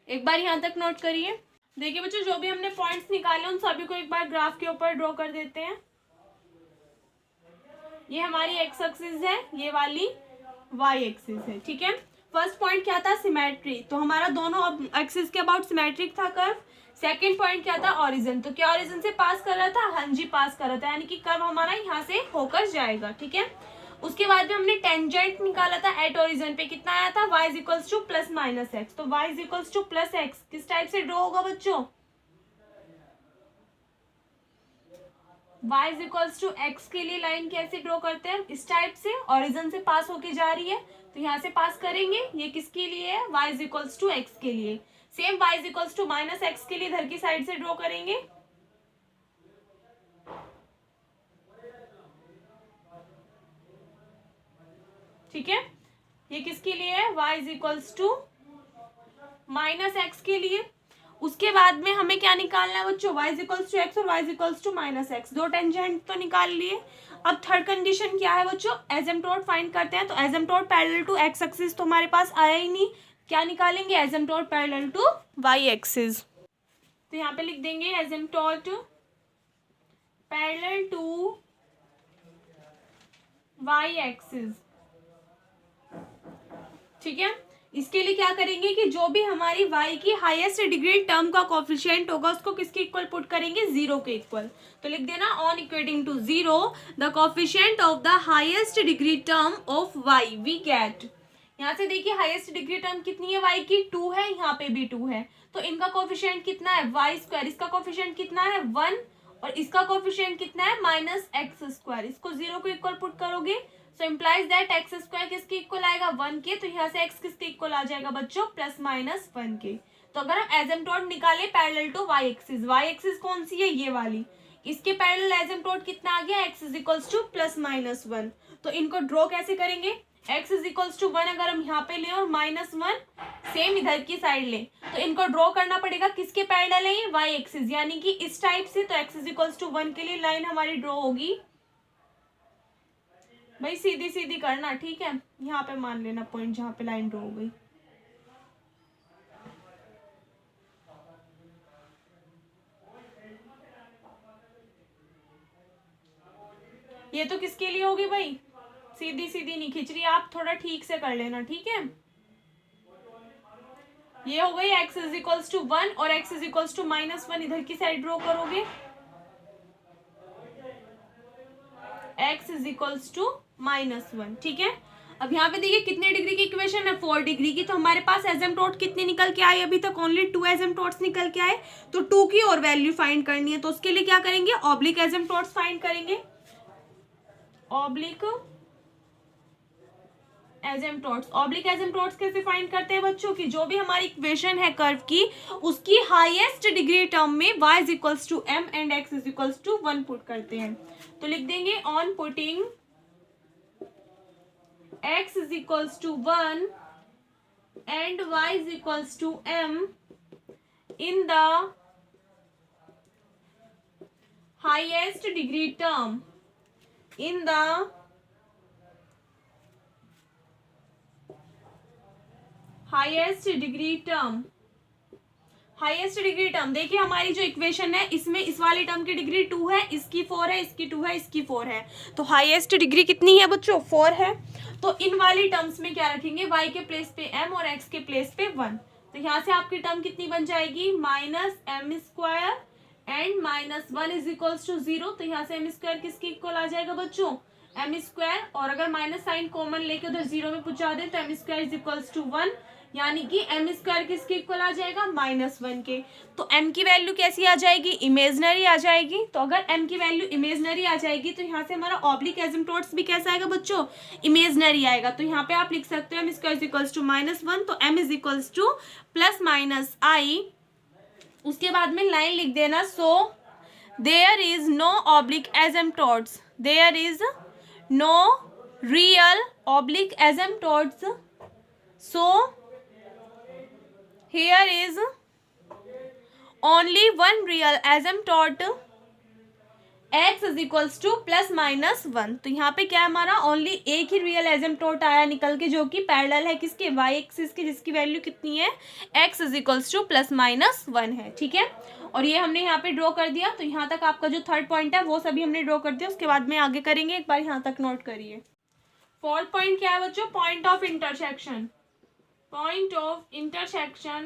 एक बार यहाँ तक नोट करिए। देखिए बच्चों, जो भी हमने पॉइंट्स निकाले उन सभी को एक बार ग्राफ के ऊपर ड्रॉ कर देते हैं। ये हमारी एक्स एक्सिस है, ये वाली वाई एक्सिस है, ठीक है। फर्स्ट पॉइंट क्या था, सिमेट्री, तो हमारा दोनों एक्सिस के अबाउट सिमेट्रिक था कर्व। सेकंड पॉइंट क्या था, ऑरिजिन, तो क्या ऑरिजिन से पास कर रहा था, हाँ जी पास कर रहा था, यानी कि कर्व हमारा यहाँ से होकर जाएगा, ठीक है। उसके बाद में हमने टेंजेंट निकाला था एट ऑरिजिन पे, कितना आया था, y equals to plus minus x. तो y equals to plus x किस टाइप से ड्रॉ होगा बच्चों, y इक्वल्स टू एक्स के लिए लाइन कैसे ड्रॉ करते हैं, इस टाइप से, ऑरिजिन से पास होके जा रही है तो यहाँ से पास करेंगे। ये किसके लिए है, y इक्वल्स टू एक्स के लिए। Same y equals to minus x के लिए इधर की साइड से ड्रॉ करेंगे, ठीक है। ये किसके लिए है, y equals to minus x के लिए। उसके बाद में हमें क्या निकालना है बच्चों, y इक्वल्स टू एक्स और y equals to minus x, दो टेंजेंट तो निकाल लिए। अब थर्ड कंडीशन क्या है बच्चों, एसिम्पटोट फाइंड करते हैं। तो एसिम्पटोट पैरेलल टू x एक्सिस तो हमारे पास आया ही नहीं, क्या निकालेंगे, asymptote parallel to y axis. तो यहाँ पे लिख देंगे एसिम्पटोट पैरेलल टू y एक्सिस, ठीक है। इसके लिए क्या करेंगे कि जो भी हमारी y की हाईएस्ट डिग्री टर्म का कोफिशिएंट होगा उसको किसके इक्वल पुट करेंगे, 0 के इक्वल। तो लिख देना on equating to 0 the coefficient of the highest degree term of y we get. यहाँ से देखिए हाईएस्ट डिग्री टर्म कितनी है, y की 2 है, यहाँ पे भी 2 है, तो इनका कोफिशिएंट कितना है, y स्क्वायर, इसका कोफिशिएंट कितना है 1 और इसका कोफिशिएंट कितना है -x²। इसको 0 को इक्वल पुट करोगे सो इम्प्लाइज दैट एक्स स्क्वायर किसके इक्वल आएगा, 1 के। तो यहाँ से x किसके इक्वल आ जाएगा बच्चों, +-1 के। तो अगर हम एसिम्पटोट निकाले पैरेलल टू y एक्सिस कौन सी है, ये वाली, इसके पैरेलल एसिम्पटोट कितना आ गया, x इक्वल्स टू +-1। तो इनको ड्रॉ कैसे करेंगे, x इक्वल्स टू 1 अगर हम यहाँ पे ले और -1 सेम इधर की साइड ले, तो इनको ड्रॉ करना पड़ेगा किसके पैरेलल है, ये y एक्सिस, यानी कि इस टाइप से। तो x इक्वल्स टू 1 के लिए लाइन हमारी ड्रॉ होगी, भाई सीधी सीधी करना, ठीक है। यहाँ पे मान लेना पॉइंट जहां पे लाइन ड्रॉ हो गई। ये तो किसके लिए होगी भाई, सीधी सीधी नहीं खींच रही, आप थोड़ा ठीक से कर लेना, ठीक है। ये हो गई x इक्वल्स टू 1 और x इक्वल्स टू -1 इधर की साइड ड्रॉ करोगे, x इक्वल्स टू -1, ठीक है। अब यहाँ पे देखिए कितने डिग्री की इक्वेशन है, 4 डिग्री की। तो हमारे पास एसिम्पटोट कितने निकल के आए, अभी तक ओनली 2 एसिम्पटोट्स निकल के आए, तो 2 की और वैल्यू फाइंड करनी है। तो उसके लिए क्या करेंगे, ऑब्लिक एसिम्पटोट्स फाइंड करेंगे, ऑब्लिक एसिम्पटोट्स। ऑब्लिक एसिम्पटोट्स कैसे फाइंड करते हैं बच्चों, की जो भी हमारी इक्वेशन है कर्व की, उसकी हाईएस्ट डिग्री टर्म में y equals to m and x equals to 1 put करते हैं। तो लिख देंगे on putting x is equals to 1 and y is equals to m in the highest degree term, in the highest degree term, highest degree term. देखिए हमारी जो equation है इसमें इस वाली टर्म की डिग्री 2 है, इसकी 4 है, इसकी 2 है, इसकी 4 है, तो हाईएस्ट डिग्री कितनी है बच्चों, 4 है। तो इन वाली टर्म्स में क्या रखेंगे, y के प्लेस पे m और x के प्लेस पे 1। तो यहाँ से आपकी टर्म कितनी बन जाएगी, -m² and -1 is equals to 0। तो यहाँ से m² किसके इक्वल आ जाएगा बच्चों, m², और अगर माइनस साइन कॉमन लेके उधर 0 में पहुंचा दें तो m² इज इक्वल्स टू 1। यानी कि एम स्क्वायर किसके इक्वल आ जाएगा, -1 के। तो एम की वैल्यू कैसी आ जाएगी, इमेजनरी आ जाएगी। तो अगर एम की वैल्यू इमेजनरी आ जाएगी तो यहाँ से हमारा ऑब्लिक एसिम्प्टोट्स भी कैसा आएगा बच्चों, इमेजनरी आएगा। तो यहाँ पे आप लिख सकते हो m square is equals to -1, तो m is equals to +-i। उसके बाद में लाइन लिख देना, so there is no oblique asymptotes, there is no real oblique asymptotes, so here is only one real asymptote x is equals to +-1। तो यहाँ पे क्या है हमारा, ओनली एक ही रियल एसिम्प्टोट आया निकल के, जो कि पैरेलल है किसके, y एक्सिस के, जिसकी वैल्यू कितनी है, x इज इक्वल्स टू +-1 है। ठीक है, और ये हमने यहाँ पे ड्रॉ कर दिया। तो यहाँ तक आपका जो थर्ड पॉइंट है वो सभी हमने ड्रॉ कर दिया, उसके बाद में आगे करेंगे। एक बार यहाँ तक नोट करिए। फोर्थ पॉइंट क्या है बच्चों, point of intersection. Point of intersection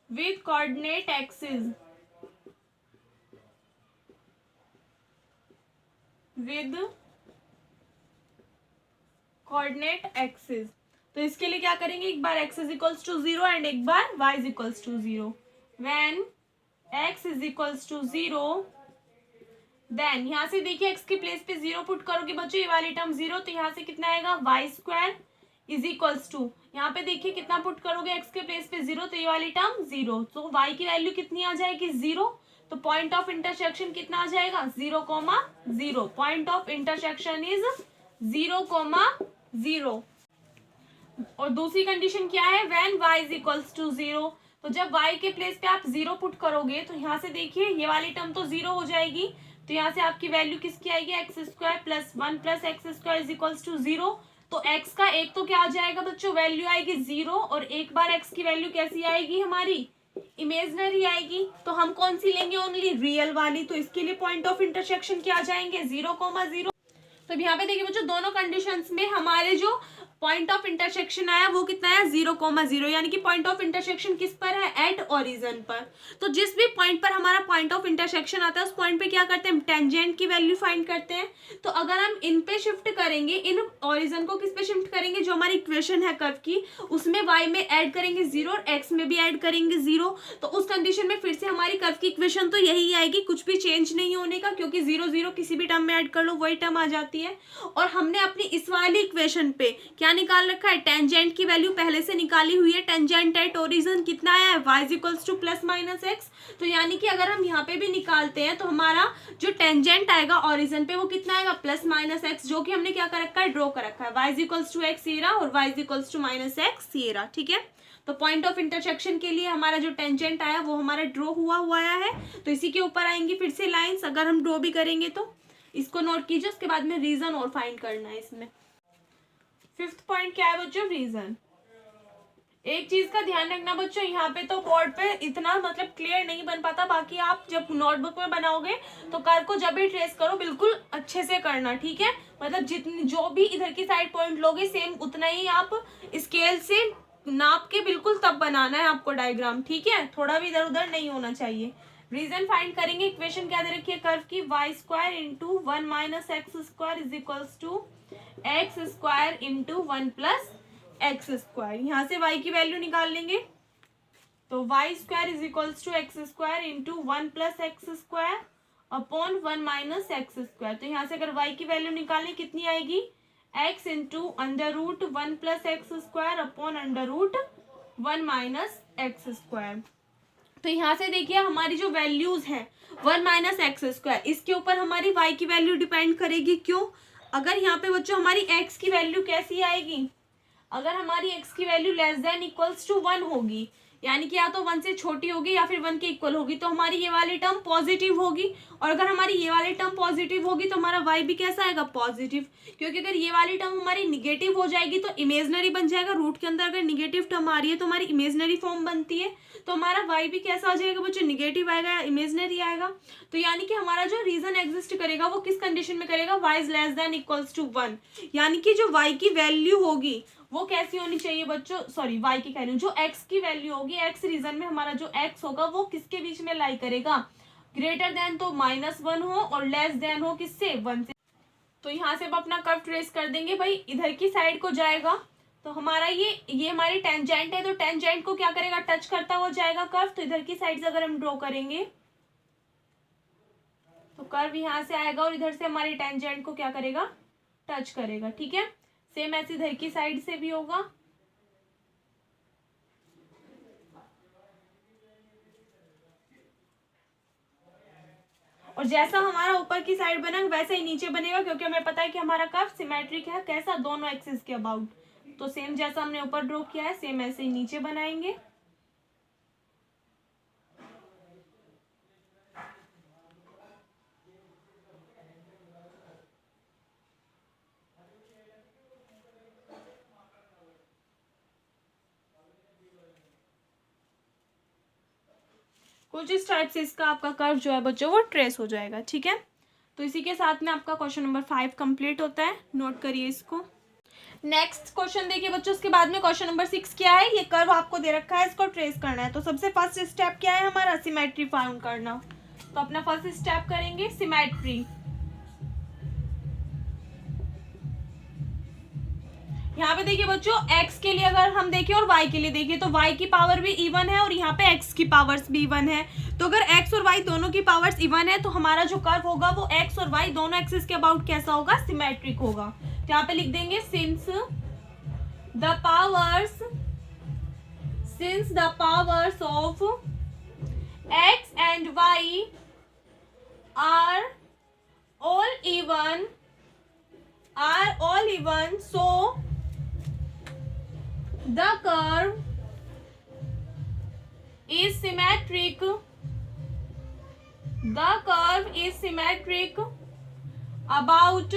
with coordinate axis, with coordinate axis। तो इसके लिए क्या करेंगे, एक बार x is equals to 0 and एक बार y is equals to 0। When x is equals to 0, then यहाँ से देखिए x के प्लेस पे 0 पुट करोगे बच्चों, ये वाली टर्म 0, तो यहाँ से कितना आएगा, y² इज इक्वल्स टू, यहाँ पे देखिए कितना पुट करोगे x के प्लेस पे 0, तो ये वाली टर्म 0, तो y की वैल्यू कितनी आ जाएगी, 0। तो पॉइंट ऑफ इंटरसेक्शन कितना आ जाएगा, 0,0। Point of intersection is 0,0। और दूसरी कंडीशन क्या है, when y is equals to 0। तो जब y के प्लेस पे आप 0 पुट करोगे तो यहाँ से देखिए ये वाली टर्म तो 0 हो जाएगी, तो यहाँ से आपकी वैल्यू किसकी आएगी, x² + 1 + x² is equals to 0। तो x का एक तो क्या आ जाएगा बच्चों, वैल्यू आएगी 0, और एक बार x की वैल्यू कैसी आएगी हमारी, इमेजनरी आएगी। तो हम कौन सी लेंगे, ओनली रियल वाली। तो इसके लिए पॉइंट ऑफ इंटरसेक्शन क्या आ जाएंगे, 0,0। तो यहाँ पे देखिए बच्चों, दोनों कंडीशंस में हमारे जो पॉइंट ऑफ इंटरसेक्शन आया वो कितना है, 0,0, यानी कि पॉइंट ऑफ इंटरसेक्शन किस पर है, एट ओरिजिन पर। तो जिस भी पॉइंट पर हमारा पॉइंट ऑफ इंटरसेक्शन आता है उस पॉइंट पे क्या करते हैं, टेंजेंट की वैल्यू फाइंड करते हैं। तो अगर हम इन पे शिफ्ट करेंगे, इन ओरिजिन को किस पे शिफ्ट करेंगे, जो हमारी इक्वेशन है कर्व की, उसमें y में ऐड करेंगे 0 और x में भी ऐड करेंगे 0। तो उस कंडीशन में फिर से हमारी कर्व की इक्वेशन तो यही आएगी, कुछ भी चेंज नहीं होने का, क्योंकि 0 0 किसी भी टर्म में ऐड कर लो वही टर्म आ जाती है। और हमने अपनी इस वाली इक्वेशन पे क्या निकाल रखा है, टेंजेंट की वैल्यू पहले से निकाली हुई है। टेंजेंट एट ओरिजिन कितना आया है, y इक्वल्स टू +-x। तो यानी कि अगर हम यहाँ पे भी निकालते हैं तो हमारा जो टेंजेंट आएगा ओरिजिन पे वो कितना आएगा, +-x, जो कि हमने क्या कर रखा है, ड्रॉ कर रखा है। y इक्वल्स टू x ये रहा और y इक्वल्स टू -x ये रहा। ठीक है, तो पॉइंट ऑफ इंटरसेक्शन के लिए हमारा जो टेंजेंट आया वो हमारा ड्रॉ हुआ है। तो इसी के ऊपर आएंगी फिर से लाइंस, अगर हम ड्रॉ भी करेंगे तो इसको नोट कीजिए। उसके बाद में रीजन और फाइंड करना है इसमें। फिफ्थ पॉइंट क्या है बच्चों, रीजन। एक चीज का ध्यान रखना बच्चों, यहाँ पे तो बोर्ड पे इतना मतलब क्लियर नहीं बन पाता, बाकी आप जब नोटबुक में बनाओगे तो कर्व को जब भी ट्रेस करो बिल्कुल अच्छे से करना। ठीक है, मतलब जितनी जो भी इधर की साइड पॉइंट लोगे सेम उतना ही आप स्केल से नाप के बिल्कुल तब बनाना है आपको डायग्राम। ठीक है, थोड़ा भी इधर उधर नहीं होना चाहिए। रीजन फाइंड करेंगे, इक्वेशन क्या दे रखी है कर्व की, y² × 1 - x² is equals to x² × 1 + x²। यहाँ से y की वैल्यू निकाल लेंगे, तो y² is equals to x² × 1 + x² upon 1 - x²। तो यहाँ से अगर y की वैल्यू निकालें कितनी आएगी, x × √1 + x² अपॉन √1 - x²। तो यहाँ से देखिए हमारी जो वैल्यूज हैं 1 - x², इसके ऊपर हमारी y की वैल्यू डिपेंड करेगी। क्यों, अगर यहाँ पे बच्चों हमारी x की वैल्यू कैसी आएगी, अगर हमारी x की वैल्यू << 1 होगी, यानी कि या तो 1 से छोटी होगी या फिर 1 के इक्वल होगी, तो हमारी ये वाली टर्म पॉजिटिव होगी। और अगर हमारी ये वाली टर्म पॉजिटिव होगी तो हमारा y भी कैसा आएगा, पॉजिटिव। क्योंकि अगर ये वाली टर्म हमारी निगेटिव हो जाएगी तो इमेजनरी बन जाएगा। रूट के अंदर अगर निगेटिव टर्म आ रही है तो हमारी इमेजनरी फॉर्म बनती है, तो हमारा y भी कैसा आ जाएगा बच्चों, निगेटिव आएगा या इमेजनरी आएगा। तो यानी कि हमारा जो रीजन एग्जिस्ट करेगा वो किस कंडीशन में करेगा, y << 1, यानी कि जो y की वैल्यू होगी वो कैसी होनी चाहिए बच्चों, सॉरी y की कह रही हूँ, जो x की वैल्यू होगी, x रीजन में हमारा जो x होगा वो किसके बीच में लाई करेगा, ग्रेटर देन तो -1 हो और लेस देन हो किससे, 1 से। तो यहाँ से हम अपना कर्व ट्रेस कर देंगे भाई, इधर की साइड को जाएगा तो हमारा ये हमारी टेंजेंट है, तो टेंजेंट को क्या करेगा, टच करता हुआ जाएगा कर्व। तो इधर की साइड से अगर हम ड्रॉ करेंगे तो कर्व यहाँ से आएगा और इधर से हमारी टेंजेंट को क्या करेगा, टच करेगा। ठीक है, सेम ऐसे इधर की साइड से भी होगा। और जैसा हमारा ऊपर की साइड बना वैसे ही नीचे बनेगा, क्योंकि हमें पता है कि हमारा कर्व सिमेट्रिक है, कैसा, दोनों एक्सिस के अबाउट। तो सेम जैसा हमने ऊपर ड्रॉ किया है सेम ऐसे ही नीचे बनाएंगे। कुछ इस टाइप से इसका आपका कर्व जो है बच्चों वो ट्रेस हो जाएगा। ठीक है, तो इसी के साथ में आपका क्वेश्चन नंबर 5 कंप्लीट होता है। नोट करिए इसको। नेक्स्ट क्वेश्चन देखिए बच्चों, उसके बाद में क्वेश्चन नंबर 6 क्या है, ये कर्व आपको दे रखा है, इसको ट्रेस करना है। तो सबसे फर्स्ट स्टेप क्या है हमारा, सिमेट्री फाउंड करना। तो अपना फर्स्ट स्टेप करेंगे सिमेट्री। यहाँ पे देखिए बच्चों, x के लिए अगर हम देखें और y के लिए देखिए तो y की पावर भी इवन है और यहाँ पे x की पावर्स भी इवन है। तो अगर x और y दोनों की पावर्स इवन है तो हमारा जो कर्व होगा वो x और y दोनों एक्सिस के अबाउट कैसा होगा, सिमेट्रिक होगा। तो यहाँ पे लिख देंगे since the powers of x and y are all even so the curve is symmetric about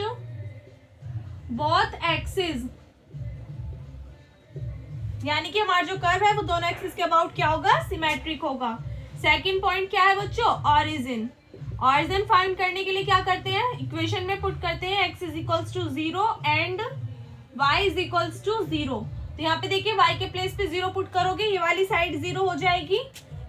both axes। यानी कि हमारा जो कर्व है वो दोनों एक्सिस के अबाउट क्या होगा, सिमेट्रिक होगा। सेकंड पॉइंट क्या है बच्चों, ऑरिजिन। ऑरिजिन फाइंड करने के लिए क्या करते हैं, इक्वेशन में पुट करते हैं x is equals to 0 and y is equals to 0। तो यहाँ पे देखिए y के प्लेस पे 0 पुट करोगे ये वाली साइड 0 हो जाएगी,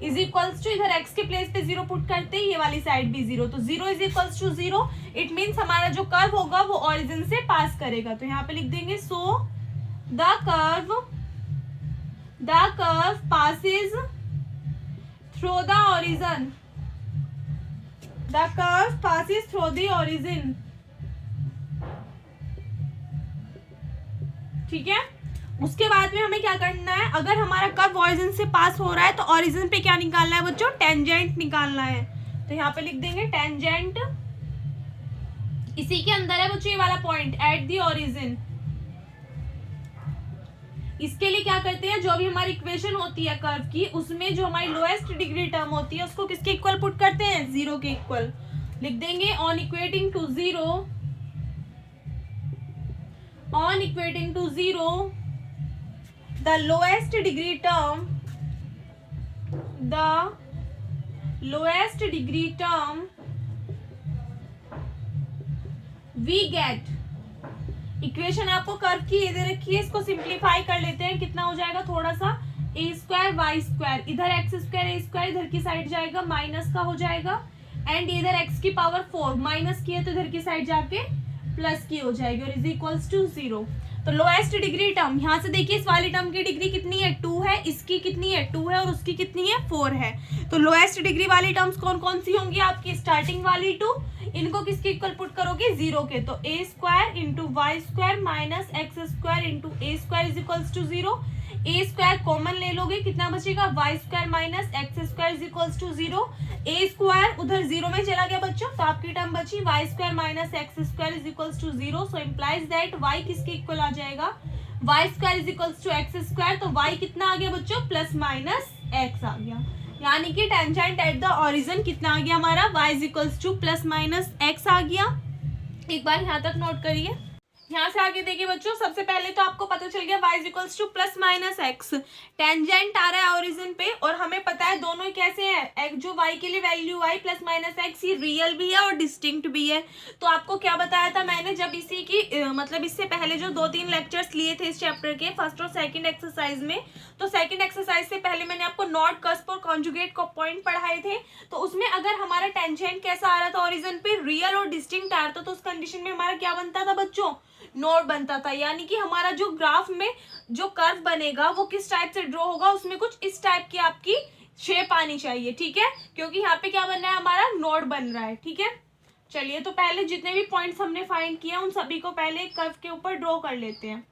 इज इक्वल्स टू इधर x के प्लेस पे 0 पुट करते हैं ये वाली साइड भी 0। तो 0 is equals to 0, it means हमारा जो कर्व होगा वो ओरिजिन से पास करेगा। तो यहाँ पे लिख देंगे सो the curve passes through the origin. The curve passes through the origin. ठीक है, उसके बाद में हमें क्या करना है, अगर हमारा कर्व ओरिजिन से पास हो रहा है तो ओरिजिन पे क्या निकालना है बच्चों, टेंजेंट निकालना है। तो यहाँ पे लिख देंगे टेंजेंट, इसी के अंदर है बच्चों ये वाला पॉइंट, एट द ओरिजिन। इसके लिए क्या करते हैं, जो भी हमारी इक्वेशन होती है कर्व की उसमें जो हमारी लोएस्ट डिग्री टर्म होती है उसको किसके इक्वल पुट करते हैं, 0 के इक्वल। लिख देंगे on equating to 0 the lowest degree term we get। Equation आपको कर्व की ये दे रखी है, इसको सिंप्लीफाई कर लेते हैं, कितना हो जाएगा थोड़ा सा, a स्क्वायर वाई स्क्वायर, इधर x स्क्वायर a स्क्वायर इधर की साइड जाएगा माइनस का हो जाएगा, एंड इधर x की पावर 4 माइनस की है तो इधर की साइड जाके प्लस की हो जाएगी और इज इक्वल्स टू 0। तो लोएस्ट डिग्री टर्म, यहाँ से देखिए इस वाली टर्म की डिग्री कितनी है, 2 है, इसकी कितनी है, 2 है और उसकी कितनी है, 4 है। तो लोएस्ट डिग्री वाली टर्म्स कौन कौन सी होंगी आपकी, स्टार्टिंग वाली 2, इनको किसके इक्वल पुट करोगे, 0 के। तो a square into y square minus x square into a square is equals to 0। A square common ले लोगे, कितना बचेगा, y square minus x square is equals to 0। A square उधर 0 में चला गया बच्चों, तो आपकी टर्म बची y square minus x square is equals to 0। So implies that y किसके इक्वल आ जाएगा, y square is equals to x square. तो वाई कितना आ गया बच्चों, प्लस माइनस एक्स आ गया, यानी कि टेंजेंट एट द ओरिजिन कितना आ गया हमारा, y is equals to plus minus x आ गया। एक बार यहाँ तक नोट करिए। यहाँ से आगे देखिए बच्चों, सबसे पहले तो आपको पता चल गया y equals to plus minus x, tangent आ रहा है ओरिजिन पे, और हमें पता है दोनों ही कैसे हैं, जो y के लिए value y plus minus x, ये रियल भी है और डिस्टिंक्ट भी है। तो आपको क्या बताया था मैंने, जब इसी की मतलब इससे पहले जो 2-3 लेक्चर्स लिए थे इस चैप्टर के, फर्स्ट और सेकेंड एक्सरसाइज में, तो सेकेंड एक्सरसाइज से पहले मैंने आपको नॉट, कस्प और कॉन्जुगेट को पॉइंट पढ़ाए थे। तो उसमें अगर हमारा टेंजेंट कैसा आ रहा था ओरिजिन पे, रियल और डिस्टिंक्ट आ रहा था, तो उस कंडीशन में हमारा क्या बनता था बच्चों, नोड बनता था। यानी कि हमारा जो ग्राफ में जो कर्व बनेगा वो किस टाइप से ड्रॉ होगा, उसमें कुछ इस टाइप की आपकी शेप आनी चाहिए, ठीक है, क्योंकि यहाँ पे क्या बन रहा है, हमारा नोड बन रहा है, ठीक है। चलिए, तो पहले जितने भी पॉइंट्स हमने फाइंड किए उन सभी को पहले कर्व के ऊपर ड्रॉ कर लेते हैं।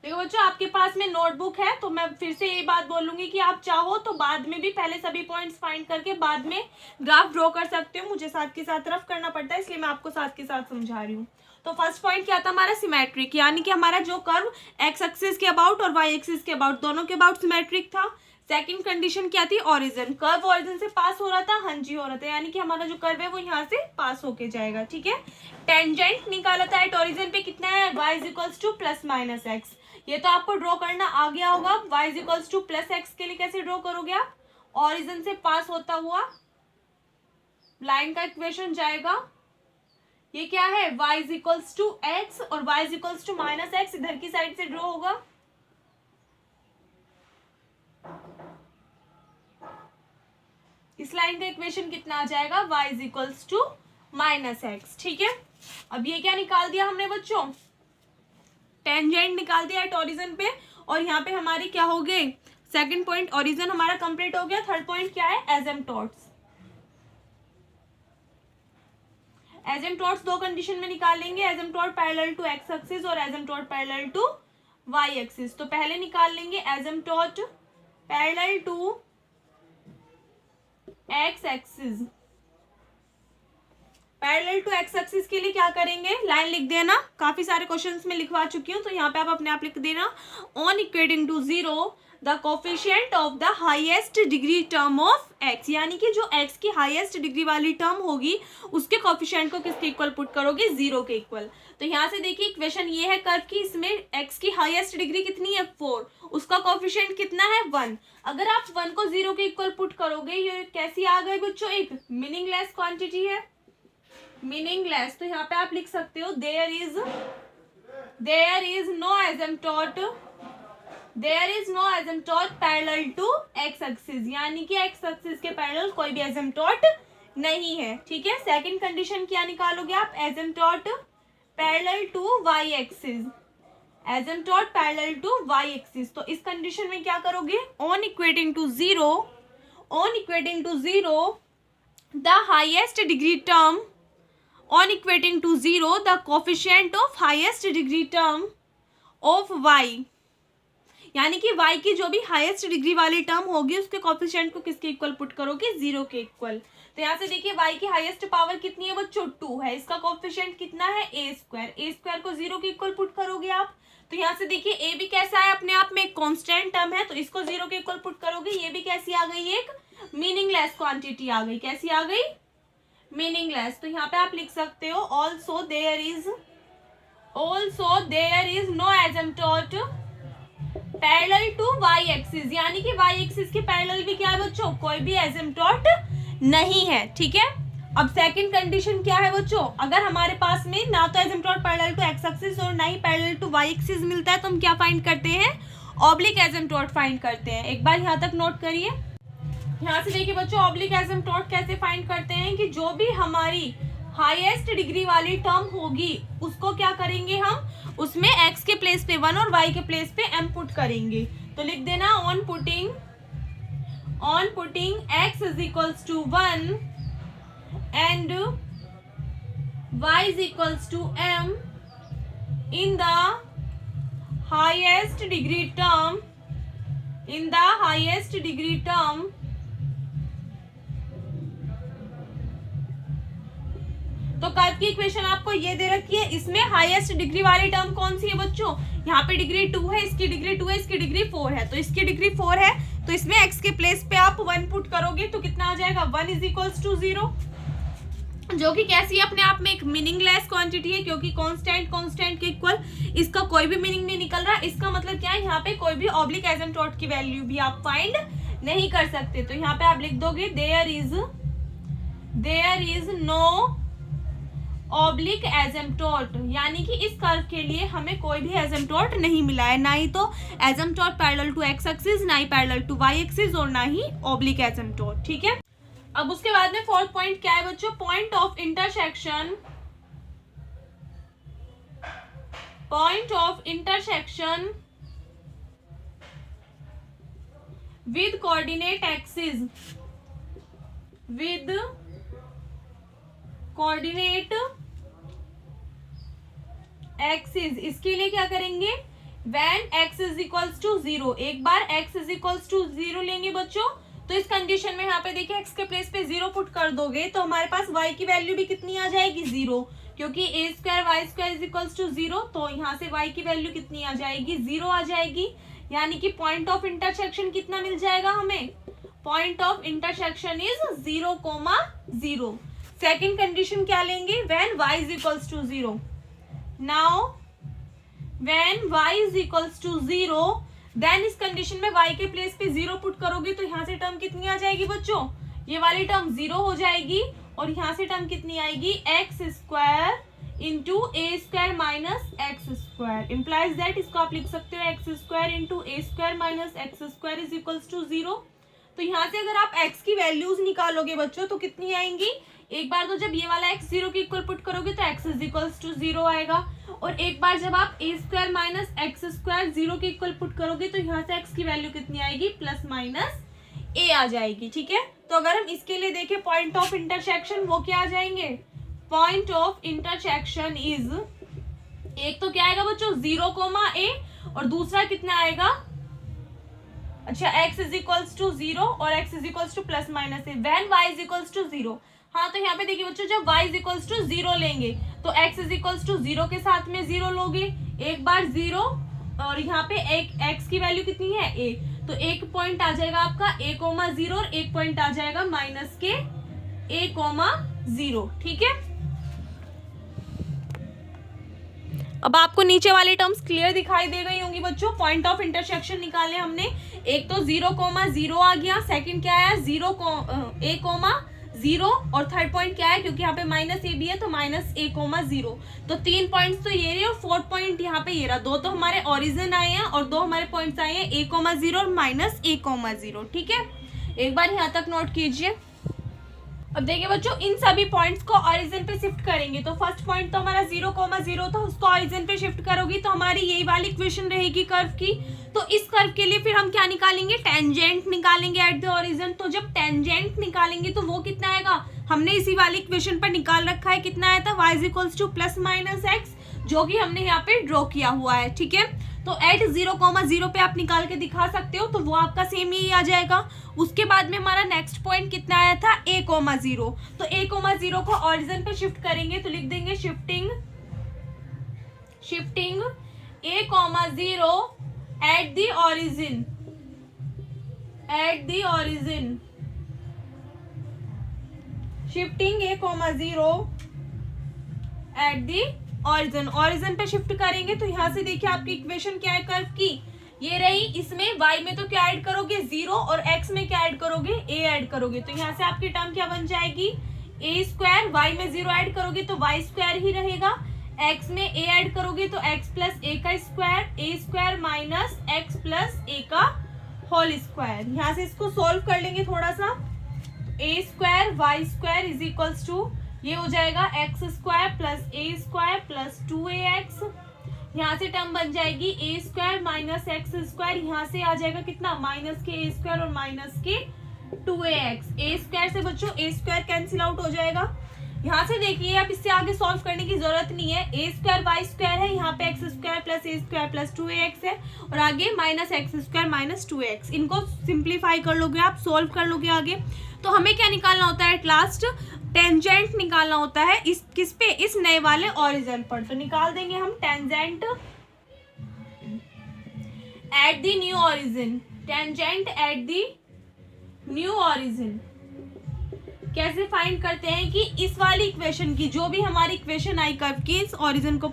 देखो बच्चों, आपके पास में नोटबुक है, तो मैं फिर से यही बात बोलूंगी कि आप चाहो तो बाद में भी पहले सभी पॉइंट्स फाइंड करके बाद में ग्राफ ड्रॉ कर सकते हो। मुझे साथ के साथ रफ करना पड़ता है, इसलिए मैं आपको साथ के साथ समझा रही हूँ। तो फर्स्ट पॉइंट क्या था हमारा, सिमेट्रिक, यानी कि हमारा जो कर्व एक्स एक्सिस के अबाउट और वाई एक्सिस के अबाउट, दोनों के अबाउट सिमेट्रिक था। सेकंड कंडीशन क्या थी, ओरिजिन, कर्व ओरिजिन से पास हो रहा था, हाँ जी हो रहा था, यानी कि हमारा जो कर्व है वो यहाँ से पास होके जाएगा, ठीक है। टेंजेंट निकाला था एट ओरिजिन पे, कितना है, y equals to plus minus x. ये तो आपको ड्रॉ करना आ गया होगा। y equals to plus x के लिए कैसे ड्रॉ करोगे आप, ओरिजिन से पास होता हुआ लाइन का इक्वेशन जाएगा, ये क्या है, y इक्वल्स टू एक्स, और y equals to minus x इधर की साइड से ड्रॉ होगा। इस लाइन का इक्वेशन कितना आ जाएगा, y equals to minus x, ठीक है। अब ये क्या निकाल दिया हमने बच्चों, टेंजेंट निकाल दिया एट ओरिजिन पे, और यहाँ पे हमारी क्या हो गए, सेकंड पॉइंट ओरिजिन हमारा कंप्लीट हो गया। थर्ड पॉइंट क्या है, एसिम्पटोट्स। एसिम्पटोट्स दो कंडीशन में निकालेंगे, asymptote parallel to x axis और asymptote parallel to y axis. तो पहले निकाल लेंगे asymptote parallel to x axis. Parallel to x axis के लिए क्या करेंगे, लाइन लिख देना, काफी सारे क्वेश्चंस में लिखवा चुकी हूँ, तो यहाँ पे आप अपने आप लिख देना, on equating to zero the coefficient of the highest degree term of x, यानी कि जो एक्स की हाईएस्ट डिग्री वाली टर्म होगी उसके कोफिशिएंट को किसके इक्वल पुट करोगे, जीरो के इक्वल। तो यहाँ से देखिए इक्वेशन ये है कर्व की, इसमें एक्स की हाईएस्ट डिग्री कितनी है, 4, उसका कोफिशिएंट कितना है, 1। अगर आप 1 को जीरो के इक्वल पुट करोगे, ये कैसी आ गई बच्चों, एक मीनिंगलेस क्वांटिटी है, मीनिंगलेस। तो यहाँ पे आप लिख सकते हो there is no asymptote parallel to x axis, यानी कि एक्स एक्सिस के पैरेलल कोई भी एसिम्पटोट नहीं है, ठीक है। सेकंड कंडीशन क्या निकालोगे आप, asymptote parallel to y axis, asymptote parallel to y axis. तो इस कंडीशन में क्या करोगे, on equating to zero the highest degree term, on equating to 0 the coefficient of highest degree term of y, यानी कि y की जो भी हाईएस्ट डिग्री वाली टर्म होगी उसके कोफिशिएंट को किसके इक्वल पुट करोगे, 0 के इक्वल। तो यहाँ से देखिए y की हाईएस्ट पावर कितनी है बच्चों, 2 है, इसका कोफिशिएंट कितना है, a² को 0 के इक्वल पुट करोगे आप। तो यहाँ से देखिए a भी कैसा है, अपने आप में एक कांस्टेंट टर्म है, तो इसको 0 के इक्वल पुट करोगे, ये भी कैसी आ गई, एक मीनिंगलेस क्वांटिटी आ गई, कैसी आ गई, मीनिंगलेस। तो यहाँ पे आप लिख सकते हो also there is no asymptote parallel to y axis, यानी कि वाई एक्सिस के पैरेलल भी क्या है बच्चों, कोई भी एसिम्पटोट नहीं है, ठीक है। अब सेकंड कंडीशन क्या है बच्चों, अगर हमारे पास में ना तो एसिम्पटोट पैरेलल टू एक्स एक्सिस और ना ही पैरेलल टू वाई एक्सिस मिलता है, तो हम क्या फाइंड करते हैं, ऑब्लिक एसिम्पटोट फाइंड करते हैं। एक बार यहाँ तक नोट करिए। यहाँ से देखिए बच्चों, ऑब्लिक एसिम्पटोट कैसे फाइंड करते हैं कि जो भी हमारी हाईएस्ट डिग्री वाली टर्म होगी उसको क्या करेंगे हम, उसमें x के प्लेस पे 1 और y के प्लेस पे m पुट करेंगे। तो लिख देना on putting x is equals to 1 and y is equals to m in the highest degree term तो कर्व की इक्वेशन आपको ये दे रखी है, इसमें हाईएस्ट डिग्री वाली टर्म कौन सी है बच्चों, यहाँ पे डिग्री 2 है, इसकी डिग्री 2 है, इसकी डिग्री 4 है, तो इसकी डिग्री 4 है, तो इसमें x के प्लेस पे आप 1 पुट करोगे तो कितना आ जाएगा, 1 इज इक्वल्स टू 0। जो कि कैसी है, अपने आप में एक मीनिंगलेस क्वांटिटी है, क्योंकि कांस्टेंट के इक्वल इसका कोई भी मीनिंग नहीं निकल रहा। इसका मतलब क्या है, यहाँ पे कोई भी ऑब्लिक एसिम्प्टोट की वैल्यू भी आप फाइंड नहीं कर सकते। तो यहाँ पे आप लिख दोगे there is no oblique asymptote, यानी कि इस कर्व के लिए हमें कोई भी एसिम्प्टोट नहीं मिला है, ना ही तो asymptote parallel to x axis, ना ही पैरेलल टू वाई एक्सिस, और ना ही ऑब्लिक एसिम्प्टोट। ठीक है, अब उसके बाद में फोर्थ पॉइंट क्या है बच्चों, point of intersection with coordinate axis, इसके लिए क्या करेंगे, when x is equals to 0, एक बार x इज इक्वल्स टू 0 लेंगे बच्चों, तो इस कंडीशन में यहाँ पे देखिए x के प्लेस पे 0 पुट कर दोगे तो हमारे पास y की वैल्यू भी कितनी आ जाएगी, 0, क्योंकि a square y square is equals to 0, तो यहाँ से y की वैल्यू कितनी आ जाएगी, 0 आ जाएगी। यानी कि पॉइंट ऑफ इंटरसेक्शन कितना मिल जाएगा हमें, point of intersection is 0,0। Second condition क्या लेंगे, when y is equals to 0। Now when y is equals to 0, then इस कंडीशन में y के प्लेस पे 0 पुट करोगे तो यहाँ से टर्म कितनी आ जाएगी बच्चों, ये वाली टर्म 0 हो जाएगी, और यहाँ से टर्म कितनी आएगी, x square into a square minus x square, implies that, इसको आप लिख सकते हो x square into a square minus x square is equals to 0। तो यहाँ से अगर आप x की वैल्यूज निकालोगे बच्चों तो कितनी आएंगी, एक बार तो जब ये वाला x 0 के इक्वल पुट करोगे तो x इज इक्वल्स टू 0 आएगा, और एक बार जब आप a square minus x square 0 के इक्वल पुट करोगे तो यहाँ से x की वैल्यू कितनी आएगी, प्लस माइनस a आ जाएगी। ठीक है, तो अगर हम इसके लिए देखें पॉइंट ऑफ इंटरसेक्शन, वो क्या आ जाएंगे, पॉइंट ऑफ इंटरसेक्शन इज, एक तो क्या आएगा बच्चों 0,a, और दूसरा कितना आएगा, अच्छा x इज इक्वल्स टू 0 और x is equals to plus minus a, when y is equals to 0। हाँ, तो यहाँ पे देखिए बच्चों, जब y इज इक्वल्स टू 0 लेंगे तो x इज इक्वल्स टू 0 के साथ में 0 लोगे, एक बार 0, और यहाँ पे एक x की वैल्यू कितनी है, a, तो एक पॉइंट आ जाएगा आपका a,0 और एक पॉइंट आ जाएगा माइनस के a,0। ठीक है, अब आपको नीचे वाले टर्म्स क्लियर दिखाई दे गई होंगी बच्चों। पॉइंट ऑफ इंटरसेक्शन निकाले हमने, एक तो 0,0 आ गया, सेकंड क्या है, a,0, और थर्ड पॉइंट क्या है, क्योंकि यहाँ पे माइनस ए भी है तो माइनस a,0। तो 3 पॉइंट्स तो ये रहे, और फोर्थ पॉइंट यहाँ पे ये रहा, 2 तो हमारे ओरिजिन आए हैं और 2 हमारे पॉइंट्स आए हैं a,0 और माइनस a,0। ठीक है, एक बार यहाँ तक नोट कीजिए। अब देखिए बच्चों, इन सभी पॉइंट्स को ऑरिजिन पे शिफ्ट करेंगे, तो फर्स्ट पॉइंट तो हमारा 0,0 था, उसको ऑरिजिन पे शिफ्ट करोगी तो हमारी यही वाली इक्वेशन रहेगी कर्व की। तो इस कर्व के लिए फिर हम क्या निकालेंगे, टेंजेंट निकालेंगे एट द ऑरिजिन। तो जब टेंजेंट निकालेंगे तो वो कितना आएगा, हमने इसी वाली इक्वेशन पर निकाल रखा है, कितना आया था, y is equals to plus minus x, जो कि हमने यहाँ पे ड्रॉ किया हुआ है। ठीक है, तो एट 0,0 पे आप निकाल के दिखा सकते हो, तो वो आपका सेम ही आ जाएगा। उसके बाद में हमारा नेक्स्ट पॉइंट कितना आया था, a,0, तो a,0 को ऑरिजिन पे शिफ्ट करेंगे तो लिख देंगे shifting a,0 at the origin, shifting a,0 at the origin पे शिफ्ट करेंगे तो यहाँ से देखिए आपकी इक्वेशन क्या है कर्व की, ये रही। इसमें y में तो क्या ऐड करोगे, 0, और x में क्या ऐड करोगे, a ऐड करोगे, तो यहाँ से आपकी टर्म क्या बन जाएगी, a स्क्वायर, y में 0 ऐड करोगे तो y स्क्वायर ही रहेगा, x में a ऐड करोगे तो x प्लस a का square, a square minus x plus a का होल स्क्वायर। यहाँ से इसको सोल्व कर लेंगे थोड़ा सा, a स्क्वायर y स्क्वायर इज इक्वल्स टू, ये हो जाएगा x square plus a square plus 2ax, यहाँ से टर्म बन जाएगी a square minus x square, यहाँ से आ जाएगा कितना, माइनस के ए स्क्वायर और माइनस के 2ax। ए स्क्वायर से बच्चों ए स्क्वायर कैंसिल आउट हो जाएगा। यहाँ से देखिए, अब इससे आगे सॉल्व करने की जरूरत नहीं है, ए स्क्वायर वाई स्क्वायर है, यहाँ पे x square plus a square plus 2ax है, और आगे minus x square minus 2ax। इनको सिंप्लीफाई कर लोगे आप, सोल्व कर लोगे आगे, तो हमें क्या निकालना होता है, एट लास्ट टेंजेंट निकालना होता है इस किस पे, इस नए वाले ऑरिजिन पर। तो निकाल देंगे हम tangent at the new origin, tangent at the new origin कैसे फाइंड करते हैं कि इस वाली इक्वेशन की जो भी हमारी इक्वेशन आई कर्व की, इस ओरिजिन को,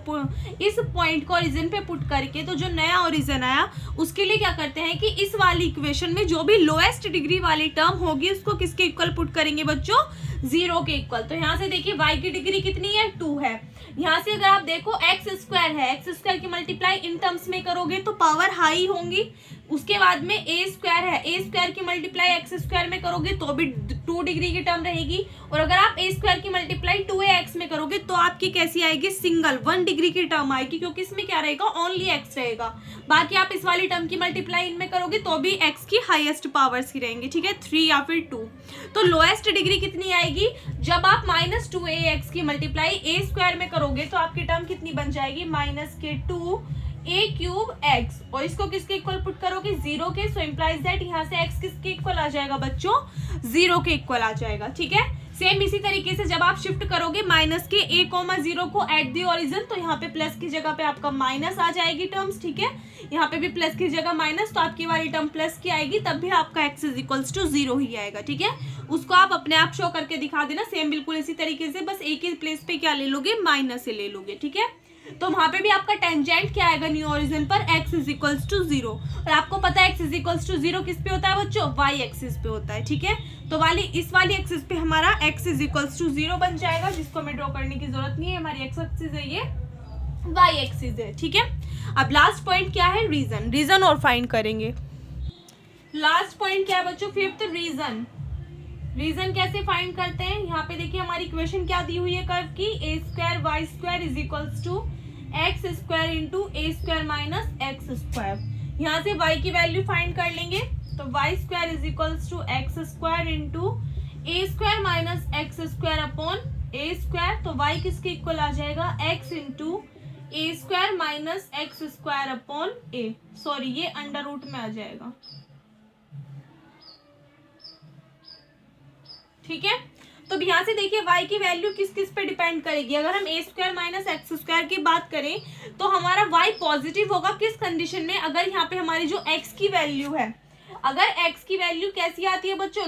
इस पॉइंट को ओरिजिन पे पुट करके, तो जो नया ओरिजिन आया उसके लिए क्या करते हैं कि इस वाली इक्वेशन में जो भी लोएस्ट डिग्री वाली टर्म होगी उसको किसके इक्वल पुट करेंगे बच्चों, 0 के इक्वल। तो यहाँ से देखिए y की डिग्री कितनी है, 2 है। यहाँ से अगर आप देखो एक्स स्क्वायर है, एक्स स्क्वायर की मल्टीप्लाई इन टर्म्स में करोगे तो पावर हाई होंगी। उसके बाद में ए स्क्वायर है, ए स्क्वायर की मल्टीप्लाई एक्स स्क्वायर में करोगे तो भी 2 डिग्री की टर्म रहेगी। और अगर आप ए स्क्वायर की मल्टीप्लाई 2ax में करोगे तो आपकी कैसी आएगी, सिंगल 1 डिग्री की टर्म आएगी, क्योंकि इसमें क्या रहेगा, ओनली x रहेगा। बाकी आप इस वाली टर्म की मल्टीप्लाई इनमें करोगे तो भी x की हाईएस्ट पावर्स की रहेंगी, ठीक है, 3 या फिर 2। तो लोएस्ट डिग्री कितनी आएगी, जब आप -2ax की मल्टीप्लाई ए स्क्वायर में करोगे तो आपकी टर्म कितनी बन जाएगी, -2a³x, और इसको किसके इक्वल पुट करोगे, 0 के। सो इम्प्लाइज दैट यहाँ से x किसके इक्वल आ जाएगा बच्चों, 0 के इक्वल आ जाएगा, ठीक है। सेम इसी तरीके से जब आप शिफ्ट करोगे माइनस के a,0 को एट दी ओरिजिन, तो यहाँ पे प्लस की जगह पे आपका माइनस आ जाएगी टर्म्स, ठीक है। यहाँ पे भी प्लस की जगह माइनस, तो आपकी वाली टर्म प्लस की आएगी, तब भी आपका x = 0 ही आएगा, ठीक है। उसको आप अपने आप शो करके दिखा देना, सेम बिल्कुल इसी तरीके से, बस एक ही प्लेस पे क्या ले लोगे, माइनस से ले लोगे, ठीक है। तो वहां पे भी आपका टेंजेंट क्या आएगा न्यू ओरिजिन पर, x = 0। और आपको पता है x = 0 किस पे होता है बच्चों, y एक्सिस पे होता है, ठीक है। तो इस वाली एक्सिस पे हमारा x = 0 बन जाएगा, जिसको हमें ड्रॉ करने की जरूरत नहीं है, हमारी x एक्सिस है, ये y एक्सिस है, ठीक है। अब लास्ट पॉइंट क्या है, रीजन और फाइंड करेंगे। लास्ट पॉइंट क्या है बच्चों, 5th रीजन कैसे फाइंड करते हैं। यहाँ पे देखिए हमारी इक्वेशन क्या दी हुई है कर्व की, a² y² = x² × a² - x²। यहाँ से y की वैल्यू फाइंड कर लेंगे, तो y² = x² × a² - x² तो y किसके इक्वल आ जाएगा, x × a² - x²/a। सॉरी, ये अंडर रूट में आ जाएगा, ठीक है। तो यहाँ से देखिए y की वैल्यू किस किस पे डिपेंड करेगी। अगर हम a² - x² की बात करें तो हमारा y पॉजिटिव होगा किस कंडीशन में, अगर यहाँ पे हमारी जो x की वैल्यू है, अगर x की वैल्यू कैसी आती है बच्चों,